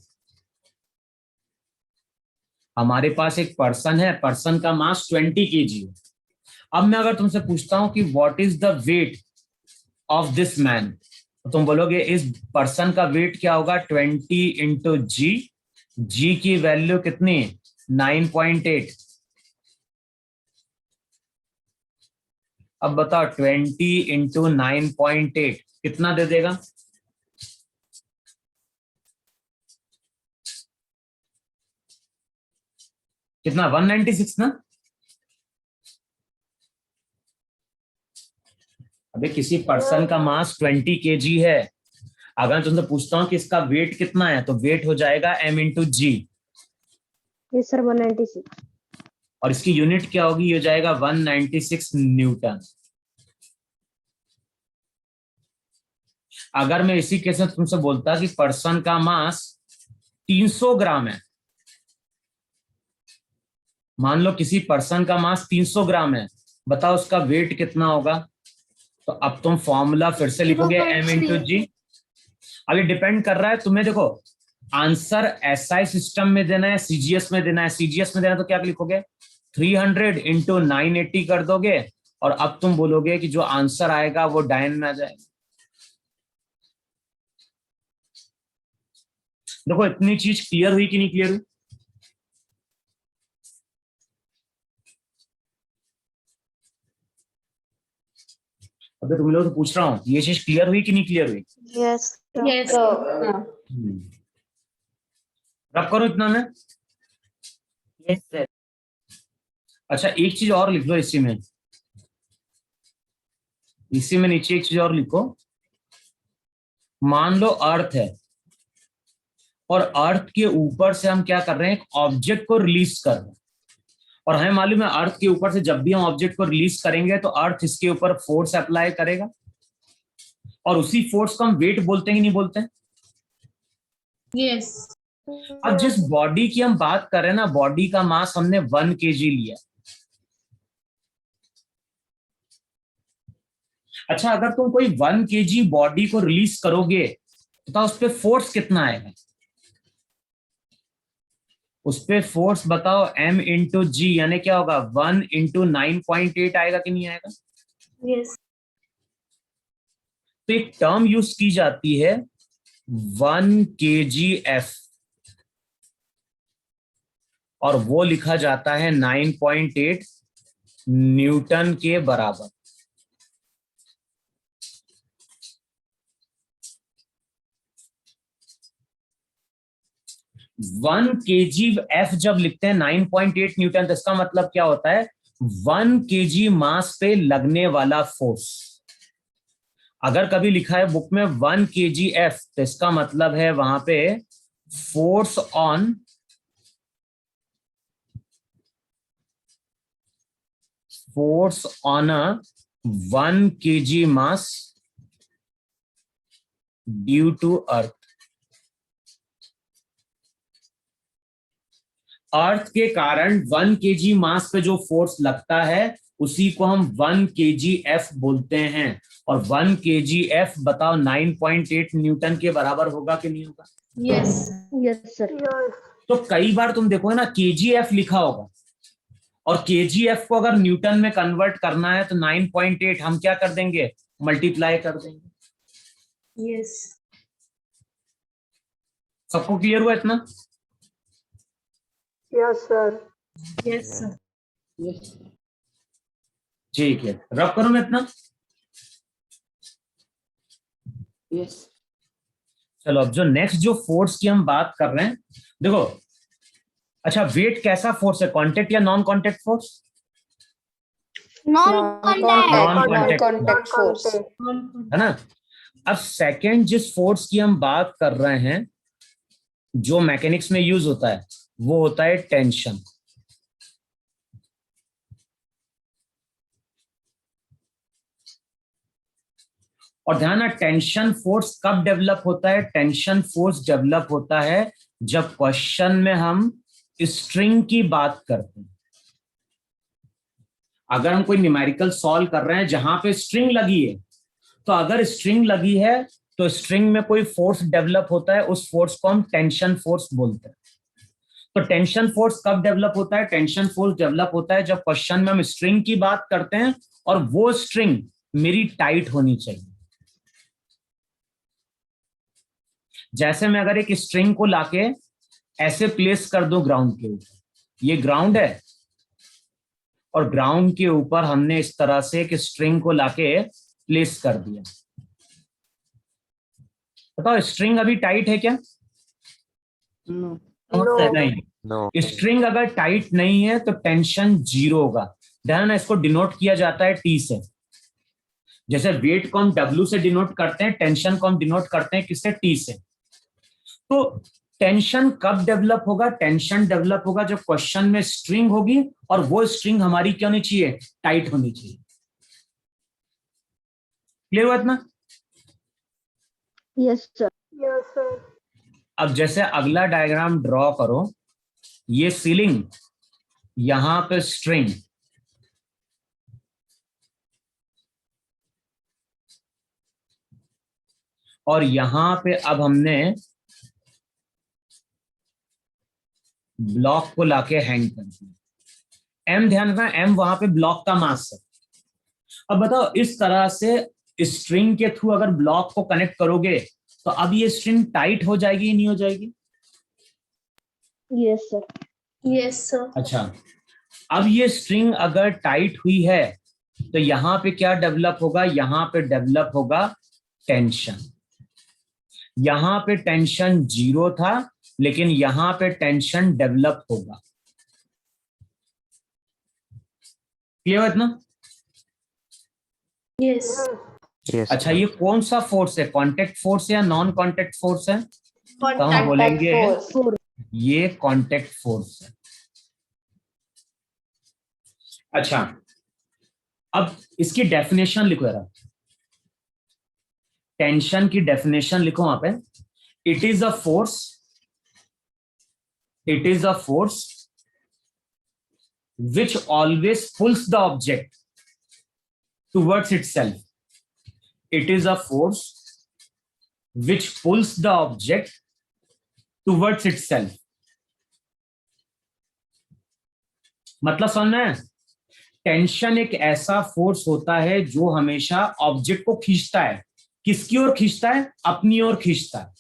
हमारे पास एक पर्सन है, पर्सन का मास 20 kg है। अब मैं अगर तुमसे पूछता हूं कि what is the weight of this man, तो तुम बोलोगे इस पर्सन का वेट क्या होगा? 20 इंटू जी। जी की वैल्यू कितनी? 9.8। अब बताओ 20 इंटू 9.8 कितना दे देगा? कितना? 196 ना? अबे किसी पर्सन का मास 20 kg है, अगर मैं तुमसे पूछता हूं कि इसका वेट कितना है, तो वेट हो जाएगा m इंटू जी, यस सर 196। और इसकी यूनिट क्या होगी? ये हो जाएगा 196 न्यूटन। अगर मैं इसी केस में तुमसे बोलता कि पर्सन का मास 300 ग्राम है, मान लो किसी पर्सन का मास 300 ग्राम है, बताओ उसका वेट कितना होगा? तो अब तुम फॉर्मूला फिर से लिखोगे m इंटू जी। अब ये डिपेंड कर रहा है तुम्हें, देखो आंसर SI सिस्टम में देना है, CGS में देना है। CGS में देना तो क्या लिखोगे? 300 इंटू 980 कर दोगे, और अब तुम बोलोगे कि जो आंसर आएगा वो डायन में आ जाएगा। देखो इतनी चीज क्लियर हुई कि नहीं क्लियर हुई? अबे तुम लोग तो पूछ रहा हूं, ये चीज क्लियर हुई कि नहीं क्लियर हुई? Yes. यस। रब करो इतना में। Yes sir. अच्छा एक चीज और लिख लो इसी में, इसी में नीचे एक चीज और लिखो। मान लो अर्थ है, और अर्थ के ऊपर से हम क्या कर रहे हैं? एक ऑब्जेक्ट को रिलीज कर रहे हैं, और हमें मालूम है अर्थ के ऊपर से जब भी हम ऑब्जेक्ट को रिलीज करेंगे तो अर्थ इसके ऊपर फोर्स अप्लाई करेगा, और उसी फोर्स को हम वेट बोलते हैं कि नहीं बोलते हैं? यस। अब जिस बॉडी की हम बात कर रहे हैं ना, बॉडी का मास हमने 1 kg लिया। अच्छा अगर तुम कोई 1 kg बॉडी को रिलीज करोगे तो उस पर फोर्स कितना आएगा? उस पे फोर्स बताओ m इंटू जी, यानी क्या होगा? 1 इंटू 9.8 आएगा कि नहीं आएगा? यस। तो एक टर्म यूज की जाती है 1 kgf। और वो लिखा जाता है 9.8 न्यूटन के बराबर। वन केजी एफ जब लिखते हैं 9.8 न्यूटन, तो इसका मतलब क्या होता है? 1 केजी मास पे लगने वाला फोर्स। अगर कभी लिखा है बुक में 1 केजी एफ, तो इसका मतलब है वहां पे force on a 1 kg mass due to earth. Earth के कारण 1 केजी मास पे जो फोर्स लगता है उसी को हम 1 केजी एफ बोलते हैं। और 1 केजी एफ बताओ 9.8 न्यूटन के बराबर होगा कि नहीं होगा? Yes yes sir. तो कई बार तुम देखो ना केजीएफ लिखा होगा, और केजीएफ को अगर न्यूटन में कन्वर्ट करना है तो 9.8 हम क्या कर देंगे? मल्टीप्लाई कर देंगे। यस सबको क्लियर हुआ इतना? Yes sir. Yes sir. ठीक है, रब करूं मैं इतना? यस चलो अब जो नेक्स्ट जो फोर्स की हम बात कर रहे हैं, देखो अच्छा वेट कैसा फोर्स है? कांटेक्ट या non contact force? Non Non-contact contact force. है ना। अब सेकंड जिस फोर्स की हम बात कर रहे हैं जो मैकेनिक्स में यूज होता है वो होता है टेंशन। और ध्यान, टेंशन फोर्स कब डेवलप होता है? टेंशन फोर्स डेवलप होता है जब क्वेश्चन में हम स्ट्रिंग की बात करते हैं। अगर हम कोई न्यूमेरिकल सॉल्व कर रहे हैं जहां पे स्ट्रिंग लगी है, तो अगर स्ट्रिंग लगी है तो स्ट्रिंग में कोई फोर्स डेवलप होता है, उस फोर्स को हम टेंशन फोर्स बोलते हैं। तो टेंशन फोर्स कब डेवलप होता है? टेंशन फोर्स डेवलप होता है जब क्वेश्चन में हम स्ट्रिंग की बात करते हैं और वो स्ट्रिंग मेरी टाइट होनी चाहिए। जैसे मैं अगर एक स्ट्रिंग को लाके ऐसे प्लेस कर दूं ग्राउंड के ऊपर, ये ग्राउंड है और ग्राउंड के ऊपर हमने इस तरह से एक स्ट्रिंग को लाके प्लेस कर दिया। बताओ स्ट्रिंग अभी टाइट है क्या? नो नहीं। स्ट्रिंग अगर टाइट नहीं है तो टेंशन 0 होगा। ध्यान, इसको डिनोट किया जाता है टी से। जैसे वेट को हम W से डिनोट करते हैं, टेंशन को हम डिनोट करते हैं किससे? टी से। तो टेंशन कब डेवलप होगा? टेंशन डेवलप होगा जब क्वेश्चन में स्ट्रिंग होगी और वो स्ट्रिंग हमारी क्या होनी चाहिए? टाइट होनी चाहिए। क्लियर हुआ इतना? Yes sir. Yes sir. अब जैसे अगला डायग्राम ड्रॉ करो, ये सीलिंग, यहां पे स्ट्रिंग, और यहां पे अब हमने ब्लॉक को लाके हैंग कर दिया। एम, ध्यान रखना, एम वहां पे ब्लॉक का मास है। अब बताओ इस तरह से स्ट्रिंग के थ्रू अगर ब्लॉक को कनेक्ट करोगे तो अब ये स्ट्रिंग टाइट हो जाएगी या नहीं हो जाएगी? Yes sir. Yes sir. अच्छा, अब ये स्ट्रिंग अगर टाइट हुई है तो यहां पे क्या डेवलप होगा? यहां पे डेवलप होगा टेंशन। यहां पे टेंशन 0 था, लेकिन यहां पे टेंशन डेवलप होगा। क्लियर है इतना? यस। अच्छा, ये कौन सा फोर्स है? कांटेक्ट फोर्स है या नॉन कांटेक्ट फोर्स है? तो हम बोलेंगे force. ये कांटेक्ट फोर्स है। अच्छा, अब इसकी डेफिनेशन लिखो जरा। टेंशन की डेफिनेशन लिखो वहां पे। It is a force which always pulls the object towards itself. It is a force which pulls the object towards itself. मतलब समझ में? टेंशन एक ऐसा फोर्स होता है जो हमेशा ऑब्जेक्ट को खींचता है। किसकी ओर खींचता है? अपनी ओर खींचता है।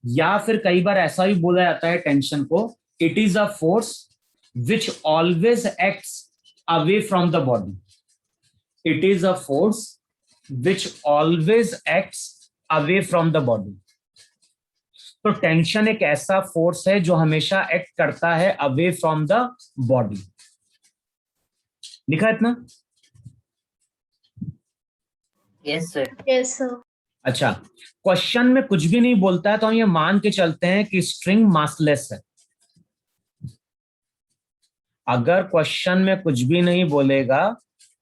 या फिर कई बार ऐसा भी बोला जाता है टेंशन को, it is a force which always acts away from the body. It is a force which always acts away from the body. तो टेंशन एक ऐसा फोर्स है जो हमेशा एक्ट करता है अवे फ्रॉम द बॉडी. लिखा है इतना? Yes sir. Yes, sir. अच्छा, क्वेश्चन में कुछ भी नहीं बोलता है तो हम ये मान के चलते हैं कि स्ट्रिंग मासलेस है. अगर क्वेश्चन में कुछ भी नहीं बोलेगा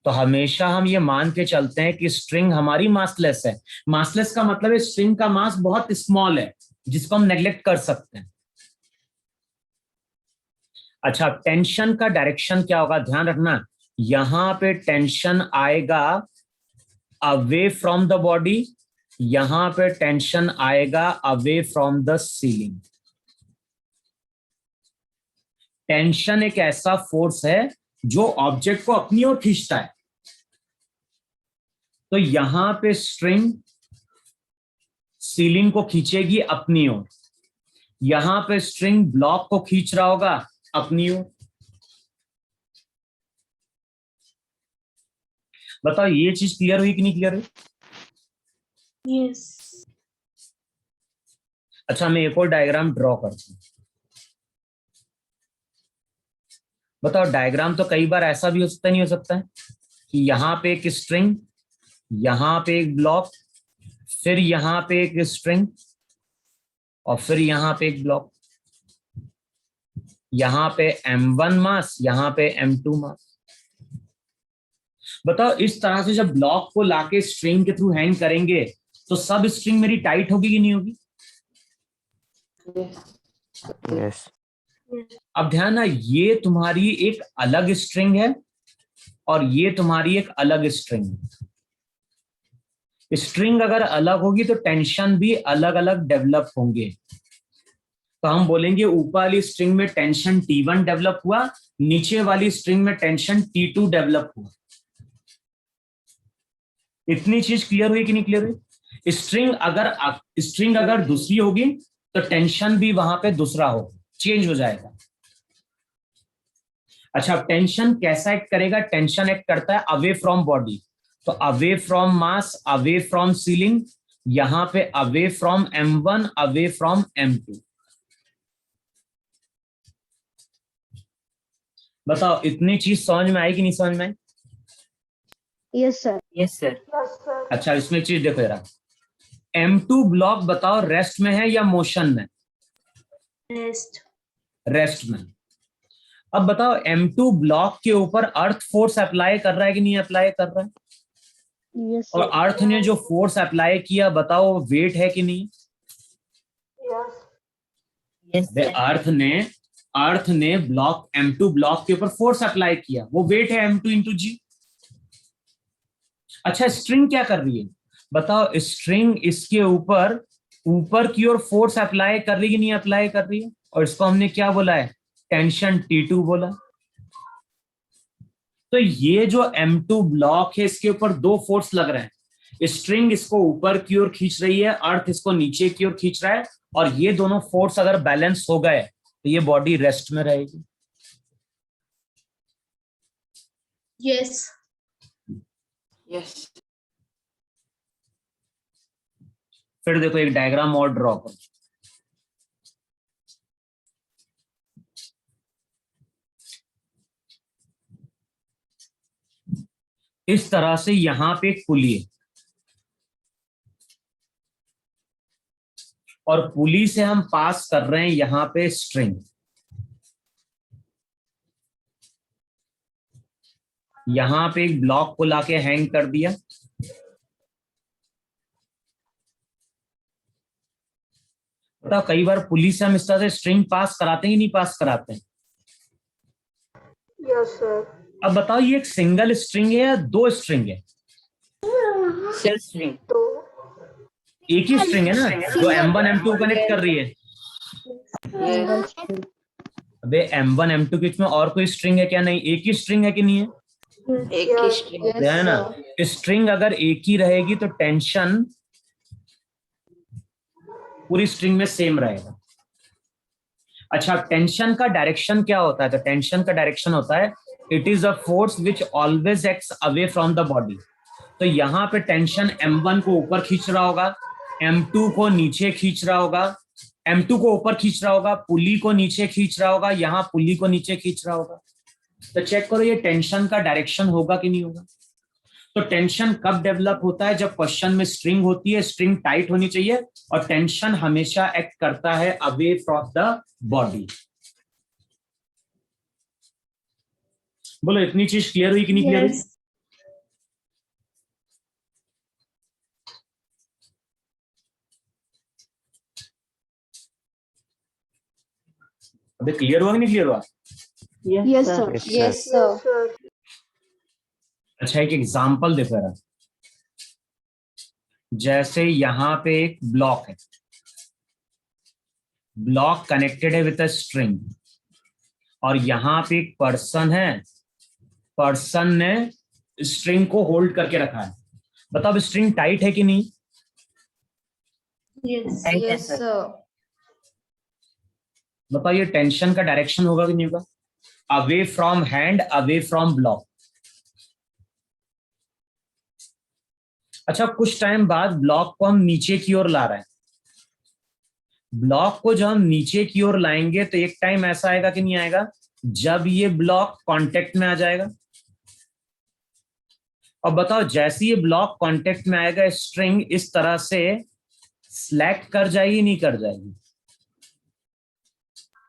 तो हमेशा हम ये मान के चलते हैं कि स्ट्रिंग हमारी मासलेस है. मासलेस का मतलब है स्ट्रिंग का मास बहुत स्मॉल है जिसको हम नेग्लेक्ट कर सकते हैं. अच्छा, टेंशन का डायरेक्शन क्या होगा ध्यान रखना. यहां पे टेंशन आएगा अवे फ्रॉम द बॉडी, यहां पे टेंशन आएगा away from the ceiling. Tension एक ऐसा फोर्स है जो ऑब्जेक्ट को अपनी ओर खींचता है. तो यहां पे स्ट्रिंग सीलिंग को खींचेगी अपनी ओर, यहां पे स्ट्रिंग ब्लॉक को खींच रहा होगा अपनी ओर. बताओ ये चीज क्लियर हुई कि नहीं क्लियर हुई? Yes. अच्छा, मैं एक और डायग्राम ड्रॉ करता हूं. बताओ, डायग्राम तो कई बार ऐसा भी हो सकता नहीं हो सकता है कि यहां पे एक स्ट्रिंग, यहां पे एक ब्लॉक, फिर यहां पे एक स्ट्रिंग और फिर यहां पे एक ब्लॉक. यहां पे M1 मास, यहां पे M2 मास. बताओ, इस तरह से जब ब्लॉक को लाके स्ट्रिंग के थ्रू हैंग करेंगे तो सब स्ट्रिंग मेरी टाइट होगी कि नहीं होगी? यस. अब ध्यान ना, ये तुम्हारी एक अलग स्ट्रिंग है और ये तुम्हारी एक अलग स्ट्रिंग है. स्ट्रिंग अगर अलग होगी तो टेंशन भी अलग अलग डेवलप होंगे. तो हम बोलेंगे ऊपर वाली स्ट्रिंग में टेंशन T1 डेवलप हुआ, नीचे वाली स्ट्रिंग में टेंशन T2 डेवलप हुआ. इतनी चीज क्लियर हुई कि नहीं क्लियर हुई? स्ट्रिंग अगर दूसरी होगी तो टेंशन भी वहां पे दूसरा होगा, चेंज हो जाएगा. अच्छा, टेंशन कैसा एक्ट करेगा? टेंशन एक्ट करता है अवे फ्रॉम बॉडी. तो away from mass, away from ceiling, यहां पे away from M1, away from M2. बताओ, इतनी चीज समझ में आई कि नहीं समझ में आई? Yes, sir. Yes sir. अच्छा, इसमें एक चीज देखो जरा. M2 ब्लॉक बताओ रेस्ट में है या मोशन में? Rest. रेस्ट में. अब बताओ, M2 ब्लॉक के ऊपर अर्थ फोर्स अप्लाई कर रहा है कि नहीं अप्लाई कर रहा है? Yes, और sir. अर्थ ने जो फोर्स अप्लाई किया बताओ वेट है कि नहीं? Yes sir. अर्थ ने ब्लॉक M2 ब्लॉक के ऊपर फोर्स अप्लाई किया, वो वेट है M2 इंटू जी. अच्छा, स्ट्रिंग क्या कर रही है बताओ? स्ट्रिंग इसके ऊपर की ओर फोर्स अप्लाई कर रही है कि नहीं अप्लाई कर रही है? और इसको हमने क्या बोला है? टेंशन T2 बोला. तो ये जो M2 ब्लॉक है इसके ऊपर दो फोर्स लग रहे हैं. स्ट्रिंग इसको ऊपर की ओर खींच रही है, अर्थ इसको नीचे की ओर खींच रहा है, और ये दोनों फोर्स अगर बैलेंस हो गए तो ये बॉडी रेस्ट में रहेगी. Yes. Yes. फिर देखो, एक डायग्राम और ड्रॉ करो. इस तरह से यहां पे एक पुली है और पुली से हम पास कर रहे हैं यहां पे स्ट्रिंग. यहां पे एक ब्लॉक को लाके हैंग कर दिया. बताओ, कई बार पुली से हम इस तरह से स्ट्रिंग पास कराते हैं कि नहीं पास कराते हैं? Yes, sir. अब बताओ, ये एक सिंगल स्ट्रिंग है या दो स्ट्रिंग है? Self string. एक ही स्ट्रिंग है ना जो M1 M2 कनेक्ट कर रही है. Yes. अबे M1 M2 के बीच में और कोई स्ट्रिंग है क्या? नहीं, एक ही स्ट्रिंग है कि नहीं है? एक ही string. है ना. स्ट्रिंग अगर एक ही रहेगी तो टेंशन पूरी स्ट्रिंग में सेम रहेगा। अच्छा, टेंशन का डायरेक्शन क्या होता है? तो टेंशन का डायरेक्शन होता है it is a force which always acts away from the body. तो यहाँ पे टेंशन M1 को ऊपर खींच रहा होगा, M2 को नीचे खींच रहा होगा, M2 को ऊपर खींच रहा होगा, पुली को नीचे खींच रहा होगा, यहाँ पुली को नीचे खींच रहा होगा। तो चेक करो ये टेंशन का डायरेक्शन होगा कि नहीं होगा। तो टेंशन कब डेवलप होता है? जब क्वेश्चन में स्ट्रिंग होती है, स्ट्रिंग टाइट होनी चाहिए और टेंशन हमेशा एक्ट करता है अवे फ्रॉम द बॉडी। बोलो इतनी चीज क्लियर हुई कि नहीं क्लियर हुई? अबे क्लियर हुआ कि नहीं क्लियर हुआ? Yes, sir. Yes, sir. अच्छा, एक एग्जांपल देखो जरा। जैसे यहां पे एक ब्लॉक है, ब्लॉक कनेक्टेड है विद अ स्ट्रिंग, और यहां पे एक पर्सन है, पर्सन ने स्ट्रिंग को होल्ड करके रखा है। बताओ स्ट्रिंग टाइट है कि नहीं? Yes. Yes, sir. बताओ ये टेंशन का डायरेक्शन होगा कि नहीं होगा? Away from hand, away from block. अच्छा, कुछ टाइम बाद ब्लॉक को हम नीचे की ओर ला रहे हैं। ब्लॉक को जब हम नीचे की ओर लाएंगे तो एक टाइम ऐसा आएगा कि नहीं आएगा जब ये ब्लॉक कांटेक्ट में आ जाएगा। और बताओ जैसे ये ब्लॉक कांटेक्ट में आएगा, स्ट्रिंग इस तरह से स्लैक कर जाएगी नहीं कर जाएगी?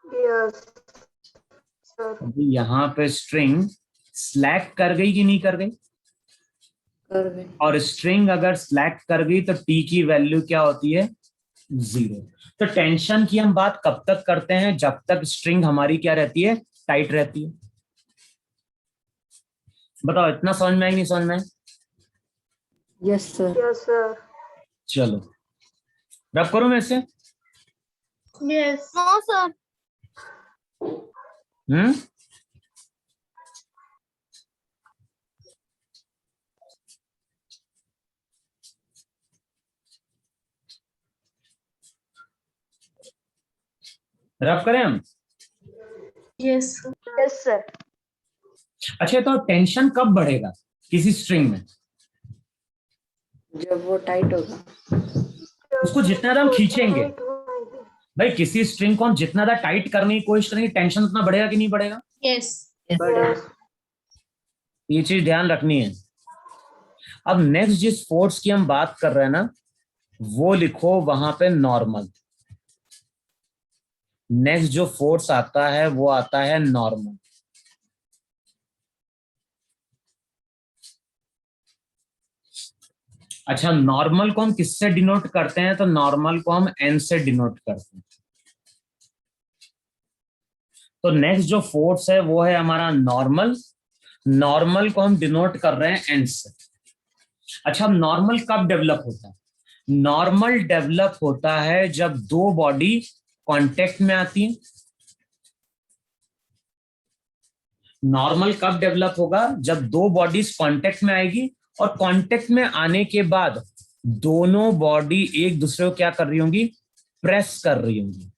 Yes, sir. अभी यहाँ पे स्ट्रिंग स्लैक कर गई कि नहीं कर गई? कर गए। और स्ट्रिंग अगर स्लैक कर गई तो टी की वैल्यू क्या होती है? 0। तो टेंशन की हम बात कब तक करते हैं? जब तक स्ट्रिंग हमारी क्या रहती है? टाइट रहती है। बताओ इतना समझ में आई नहीं समझ में आई? Yes sir. Yes, sir. चलो रब करो मैं से। Yes. No, sir. रब करें हम? Yes. Yes, sir. अच्छा, तो टेंशन कब बढ़ेगा किसी स्ट्रिंग में? जब वो टाइट होगा। उसको जितना ज्यादा हम खींचेंगे, भाई किसी स्ट्रिंग को हम जितना ज्यादा टाइट करने की कोशिश करेंगे, टेंशन उतना बढ़ेगा कि नहीं बढ़ेगा? Yes. बड़े। ये चीज ध्यान रखनी है। अब नेक्स्ट जिस फोर्स की हम बात कर रहे हैं ना, वो लिखो वहां पे नॉर्मल। नेक्स्ट जो फोर्स आता है वो आता है नॉर्मल। अच्छा, नॉर्मल को हम किससे डिनोट करते हैं? तो नॉर्मल को हम एन से डिनोट करते हैं। तो नेक्स्ट जो फोर्स है वो है हमारा नॉर्मल। नॉर्मल को हम डिनोट कर रहे हैं एन से। अच्छा, नॉर्मल कब डेवलप होता है? नॉर्मल डेवलप होता है जब दो बॉडी कांटेक्ट में आती है। नॉर्मल कब डेवलप होगा? जब दो बॉडीज कांटेक्ट में आएगी और कांटेक्ट में आने के बाद दोनों बॉडी एक दूसरे को क्या कर रही होंगी? प्रेस कर रही होंगी।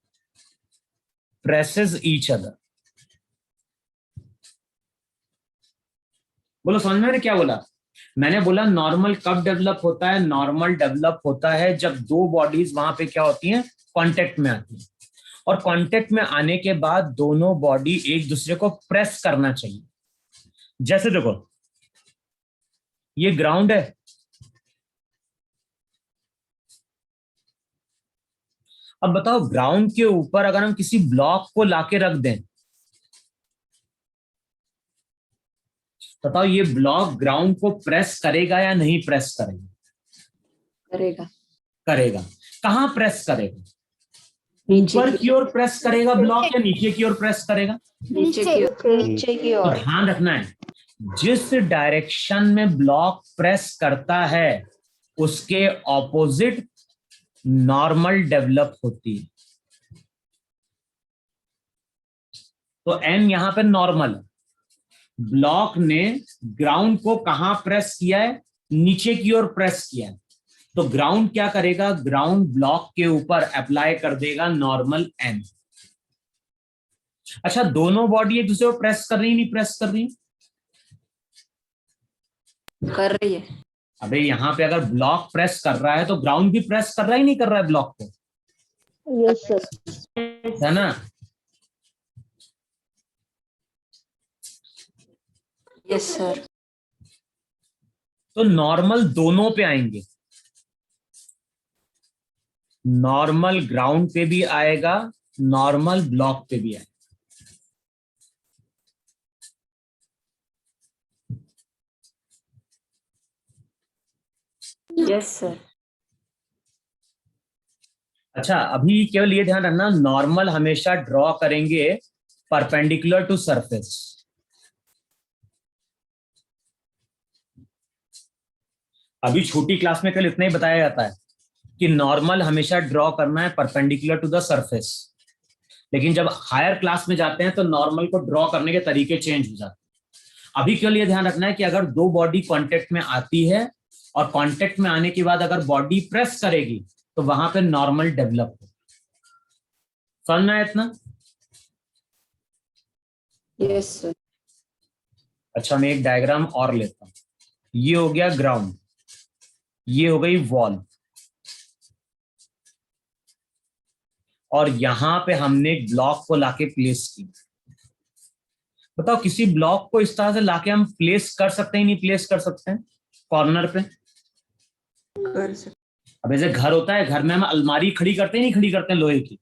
Presses each other. बोलो समझ में मैंने क्या बोला? मैंने बोला नॉर्मल कब डेवलप होता है? नॉर्मल डेवलप होता है जब दो बॉडीज वहां पे क्या होती हैं? कांटेक्ट में आती हैं। और कांटेक्ट में आने के बाद दोनों बॉडी एक दूसरे को प्रेस करना चाहिए। जैसे देखो ये ग्राउंड है, अब बताओ ग्राउंड के ऊपर अगर हम किसी ब्लॉक को लाके रख दें, बताओ ये ब्लॉक ग्राउंड को प्रेस करेगा या नहीं प्रेस करेगा? करेगा। करेगा। कहां प्रेस करेगा? नीचे ऊपर की ओर प्रेस करेगा ब्लॉक या नीचे की ओर प्रेस करेगा? नीचे की ओर। नीचे की तो ओर। ध्यान रखना है, जिस डायरेक्शन में ब्लॉक प्रेस करता है उसके ऑपोजिट नॉर्मल डेवलप होती है। तो एन यहां पे नॉर्मल है। ब्लॉक ने ग्राउंड को कहां प्रेस किया है? नीचे की ओर प्रेस किया है। तो ग्राउंड क्या करेगा, ग्राउंड ब्लॉक के ऊपर अप्लाई कर देगा नॉर्मल एन। अच्छा, दोनों बॉडी एक दूसरे को प्रेस कर रही नहीं प्रेस कर रही? कर रही है। अबे यहाँ पे अगर ब्लॉक प्रेस कर रहा है तो ग्राउंड भी प्रेस कर रहा ही नहीं कर रहा है ब्लॉक को, यस सर। है ना? Yes sir. तो नॉर्मल दोनों पे आएंगे, नॉर्मल ग्राउंड पे भी आएगा, नॉर्मल ब्लॉक पे भी आएगा। Yes sir. अच्छा, अभी केवल ये ध्यान रखना, नॉर्मल हमेशा ड्रॉ करेंगे परपेंडिकुलर टू सरफेस। अभी छोटी क्लास में केवल इतना ही बताया जाता है कि नॉर्मल हमेशा ड्रॉ करना है परपेंडिकुलर टू द सरफेस, लेकिन जब हायर क्लास में जाते हैं तो नॉर्मल को ड्रॉ करने के तरीके चेंज हो जाते हैं। अभी केवल ये ध्यान रखना है कि अगर दो बॉडी कांटेक्ट में आती है और कांटेक्ट में आने के बाद अगर बॉडी प्रेस करेगी तो वहां पे नॉर्मल डेवलप हो। समझना है इतना? Yes sir. अच्छा, मैं एक डायग्राम और लेता हूं। ये हो गया ग्राउंड, ये हो गई वॉल, और यहां पे हमने एक ब्लॉक को लाके प्लेस किया। बताओ, किसी ब्लॉक को इस तरह से लाके हम प्लेस कर सकते हैं नहीं प्लेस कर सकते हैं कॉर्नर पे? कर सकते। अब ऐसे घर होता है, घर में हम अलमारी खड़ी करते हैं नहीं खड़ी करते हैं लोहे की?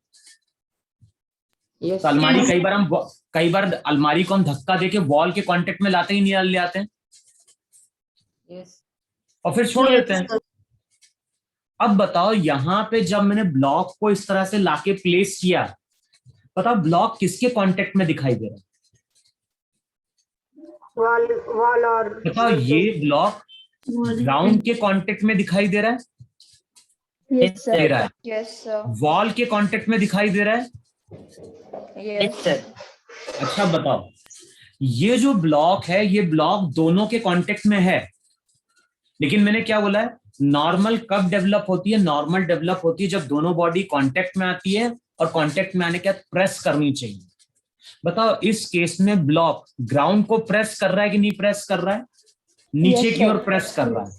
यस तो अलमारी कई बार अलमारी को हम धक्का देके वॉल के कांटेक्ट में लाते ही नहीं ले आते हैं यस। और फिर छोड़ देते हैं। अब बताओ, यहां पे जब मैंने ब्लॉक को इस तरह से लाके प्लेस किया, बताओ ब्लॉक किसके कांटेक्ट में दिखाई दे रहा है? वॉल और बताओ, ये ब्लॉक ग्राउंड के कांटेक्ट में दिखाई दे रहा है? Yes they sir. रहा है। Yes, sir. वॉल के कांटेक्ट में दिखाई दे रहा है? Yes. सर। अच्छा बताओ, ये जो ब्लॉक है ये ब्लॉक दोनों के कांटेक्ट में है, लेकिन मैंने क्या बोला है, नॉर्मल कब डेवलप होती है? नॉर्मल डेवलप होती है जब दोनों बॉडी कांटेक्ट में आती है और कांटेक्ट में आने के बाद प्रेस करनी चाहिए। बताओ, इस केस में ब्लॉक ग्राउंड को प्रेस कर रहा है कि नहीं प्रेस कर रहा है? नीचे Yes, की ओर sir. प्रेस कर रहा है।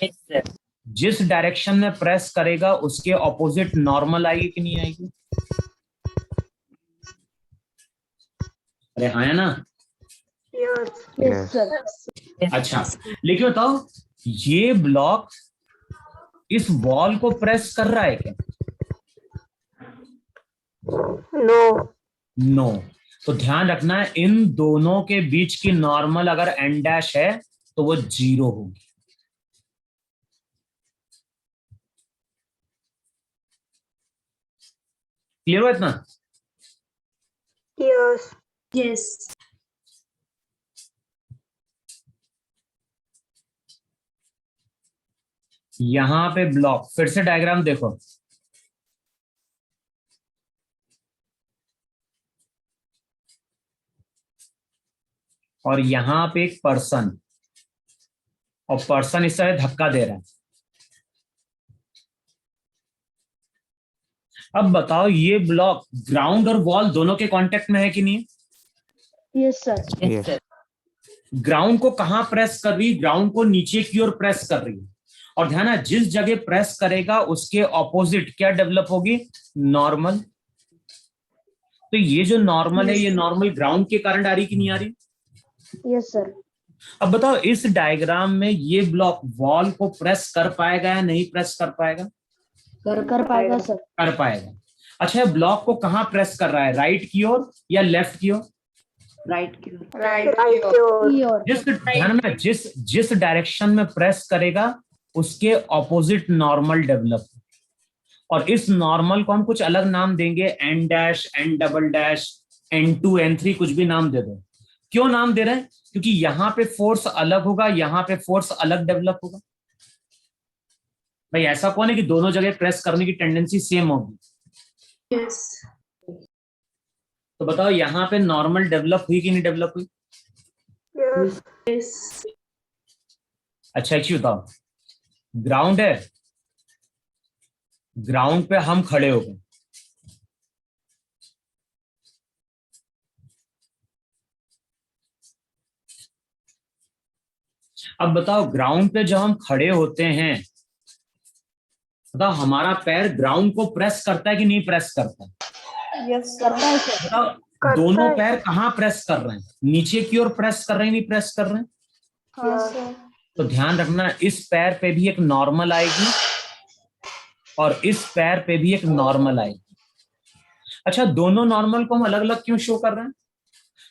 Yes sir. जिस डायरेक्शन में प्रेस करेगा उसके ऑपोजिट नॉर्मल आएगी कि नहीं आएगी? अरे हाँ, है ना? Yes sir. अच्छा, लेकिन बताओ, ये ब्लॉक इस वॉल को प्रेस कर रहा है क्या? नो। नो। तो ध्यान रखना है, इन दोनों के बीच की नॉर्मल अगर एन डैश है तो वो 0 होगी। क्लियर हो इतना? यस। यस। यहां पे ब्लॉक, फिर से डायग्राम देखो, और यहां पे एक पर्सन, और पर्सन इस तरह धक्का दे रहा है। अब बताओ, ये ब्लॉक ग्राउंड और वॉल दोनों के कांटेक्ट में है कि नहीं? Yes sir. Yes sir. Ground को कहां प्रेस कर रही? ग्राउंड को नीचे की ओर प्रेस कर रही है, और ध्यान है, जिस जगह प्रेस करेगा उसके ऑपोजिट क्या डेवलप होगी? नॉर्मल। तो ये जो नॉर्मल है, ये नॉर्मल ग्राउंड के कारण आ रही कि नहीं आ रही? Yes sir. अब बताओ, इस डायग्राम में ये ब्लॉक वॉल को प्रेस कर पाएगा या नहीं प्रेस कर पाएगा? कर पाएगा सर। कर पाएगा। अच्छा, ब्लॉक को कहां प्रेस कर रहा है, राइट की ओर या लेफ्ट की ओर? राइट की ओर। राइट की ओर। ध्यान में, जिस डायरेक्शन में प्रेस करेगा उसके ऑपोजिट नॉर्मल डेवलप, और इस नॉर्मल को हम कुछ अलग नाम देंगे, N dash, N double dash, N2 N3, कुछ भी नाम दे दो। क्यों नाम दे रहे हैं? क्योंकि यहां पे फोर्स अलग होगा, यहां पे फोर्स अलग डेवलप होगा। भाई ऐसा कौन है कि दोनों जगह प्रेस करने की टेंडेंसी सेम होगी? यस। तो बताओ, यहां पे नॉर्मल डेवलप हुई कि नहीं डेवलप हुई? यस। अच्छा, एक चीज बताओ, ग्राउंड है, ग्राउंड पे हम खड़े हो गए, अब बताओ ग्राउंड पे जब हम खड़े होते हैं, बताओ हमारा पैर ग्राउंड को प्रेस करता है कि नहीं प्रेस करता है? यस करता है सर। बताओ दोनों पैर कहाँ प्रेस कर रहे हैं? नीचे की ओर प्रेस कर रहे हैं, नहीं प्रेस कर रहे हैं? हाँ सर। तो ध्यान रखना, इस पैर पे भी एक नॉर्मल आएगी और इस पैर पे भी एक नॉर्मल आएगी। अच्छा, दोनों नॉर्मल को हम अलग अलग क्यों शो कर रहे हैं?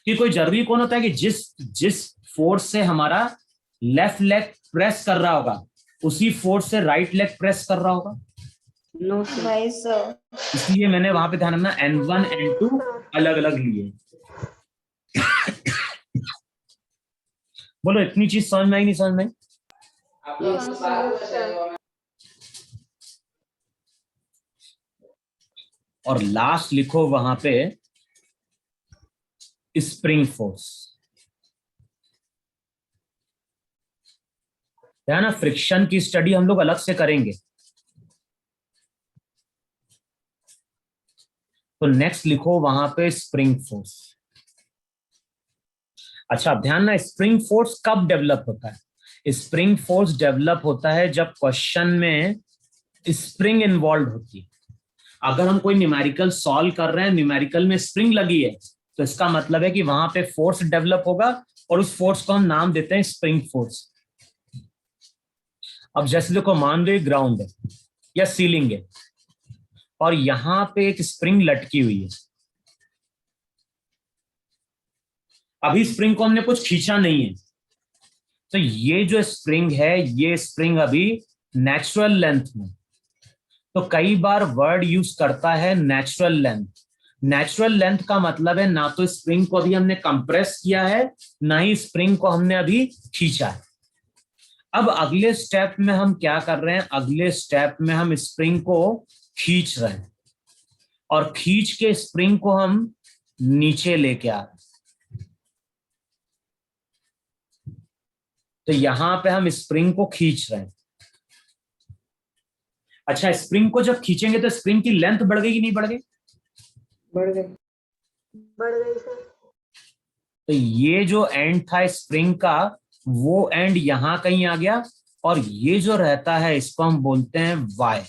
कि कोई जरूरी कौन होता है कि जिस फोर्स से हमारा लेफ्ट लेग प्रेस कर रहा होगा उसी फोर्स से राइट लेग प्रेस कर रहा होगा? No, sir. नहीं सर। इसलिए मैंने वहां पे ध्यान रखना N1 N2 अलग अलग लिए। बोलो इतनी चीज समझ में आई नहीं समझ में आई? और लास्ट लिखो वहां पे स्प्रिंग फोर्स। है ना, फ्रिक्शन की स्टडी हम लोग अलग से करेंगे। तो नेक्स्ट लिखो वहां पे स्प्रिंग फोर्स। अच्छा, अब ध्यान ना, स्प्रिंग फोर्स कब डेवलप होता है? स्प्रिंग फोर्स डेवलप होता है जब क्वेश्चन में स्प्रिंग इन्वॉल्व होती है। अगर हम कोई न्यूमेरिकल सॉल्व कर रहे हैं, न्यूमेरिकल में स्प्रिंग लगी है, तो इसका मतलब है कि वहां पे फोर्स डेवलप होगा और उस फोर्स को हम नाम देते हैं स्प्रिंग फोर्स। अब जैसे देखो, मान लो ग्राउंड है या सीलिंग है और यहां पे एक स्प्रिंग लटकी हुई है। अभी स्प्रिंग को हमने कुछ खींचा नहीं है, तो ये जो स्प्रिंग है, ये स्प्रिंग अभी नेचुरल लेंथ में। तो कई बार वर्ड यूज करता है नेचुरल लेंथ। नेचुरल लेंथ का मतलब है ना तो स्प्रिंग को अभी हमने कंप्रेस किया है, ना ही स्प्रिंग को हमने अभी खींचा है। अब अगले स्टेप में हम क्या कर रहे हैं? अगले स्टेप में हम स्प्रिंग को खींच रहे हैं और खींच के स्प्रिंग को हम नीचे लेके आ रहे हैं। तो यहां पे हम स्प्रिंग को खींच रहे हैं। अच्छा, स्प्रिंग को जब खींचेंगे तो स्प्रिंग की लेंथ बढ़ गई कि नहीं बढ़ गई? बढ़ गए। बढ़ गई सर। तो ये जो एंड था स्प्रिंग का, वो एंड यहां कहीं आ गया और ये जो रहता है इसको हम बोलते हैं वाई।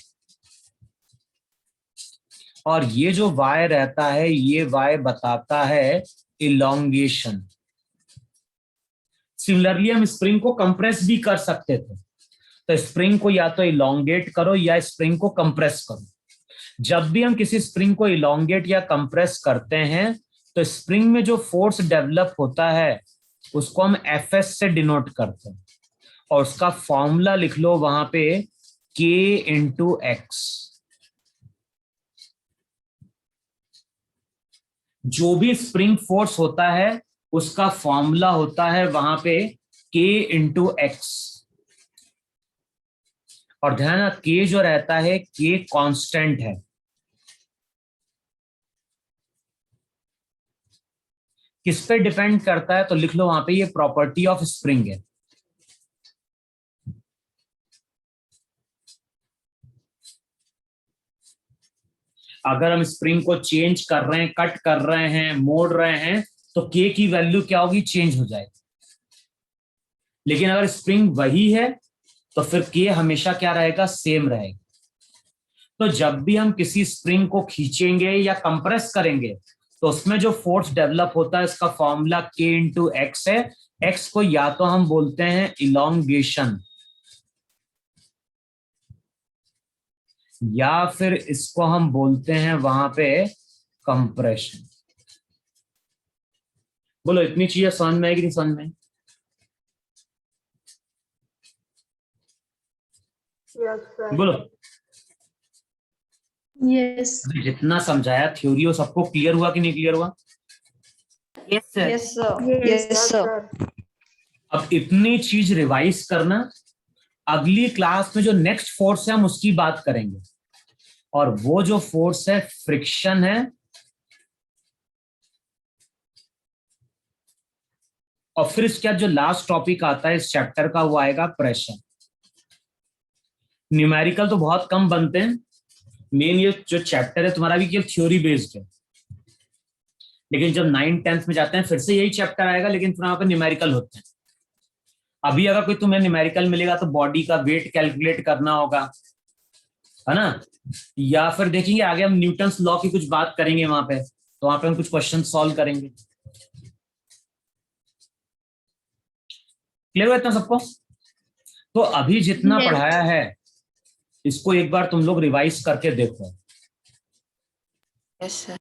और ये जो वाई रहता है, ये वाई बताता है इलोंगेशन। सिमिलरली हम स्प्रिंग को कंप्रेस भी कर सकते थे, तो स्प्रिंग को या तो इलोंगेट करो या स्प्रिंग को कंप्रेस करो। जब भी हम किसी स्प्रिंग को इलोंगेट या कंप्रेस करते हैं तो स्प्रिंग में जो फोर्स डेवलप होता है उसको हम Fs से डिनोट करते हैं और उसका फॉर्मूला लिख लो वहां पे K इंटू एक्स। जो भी स्प्रिंग फोर्स होता है उसका फॉर्मूला होता है वहां पे K इंटू एक्स। और ध्यान रखना, K जो रहता है, K कांस्टेंट है। किस पे डिपेंड करता है? तो लिख लो वहां पे ये प्रॉपर्टी ऑफ स्प्रिंग है। अगर हम स्प्रिंग को चेंज कर रहे हैं, कट कर रहे हैं, मोड़ रहे हैं, तो K की वैल्यू क्या होगी? चेंज हो जाएगी। लेकिन अगर स्प्रिंग वही है तो फिर K हमेशा क्या रहेगा? सेम रहेगा। तो जब भी हम किसी स्प्रिंग को खींचेंगे या कंप्रेस करेंगे तो उसमें जो फोर्स डेवलप होता है इसका फॉर्मूला K इंटू एक्स है। एक्स को या तो हम बोलते हैं इलोंगेशन या फिर इसको हम बोलते हैं वहां पे कंप्रेशन। बोलो इतनी चीजें समझ में आएगी नहीं समझ में? बोलो। यस। जितना समझाया थ्योरी वो सबको क्लियर हुआ कि नहीं क्लियर हुआ? Yes sir. Yes sir. Yes sir. अब इतनी चीज रिवाइज करना, अगली क्लास में जो नेक्स्ट फोर्स है हम उसकी बात करेंगे और वो जो फोर्स है फ्रिक्शन है। और फिर इसके बाद जो लास्ट टॉपिक आता है इस चैप्टर का वो आएगा प्रेशर। न्यूमेरिकल तो बहुत कम बनते हैं, मेन ये जो चैप्टर है तुम्हारा भी केवल थ्योरी बेस्ड है, लेकिन जब 9th-10th में जाते हैं फिर से यही चैप्टर आएगा, लेकिन फिर वहां पर न्यूमेरिकल होते हैं। अभी अगर कोई तुम्हें न्यूमेरिकल मिलेगा तो बॉडी का वेट कैलकुलेट करना होगा, है ना, या फिर देखेंगे आगे हम न्यूटन्स लॉ की कुछ बात करेंगे वहां पे, तो वहां पे हम कुछ क्वेश्चन सॉल्व करेंगे। क्लियर हुआ इतना सबको? तो अभी जितना Yes. पढ़ाया है इसको एक बार तुम लोग रिवाइज करके देखो। Yes, sir.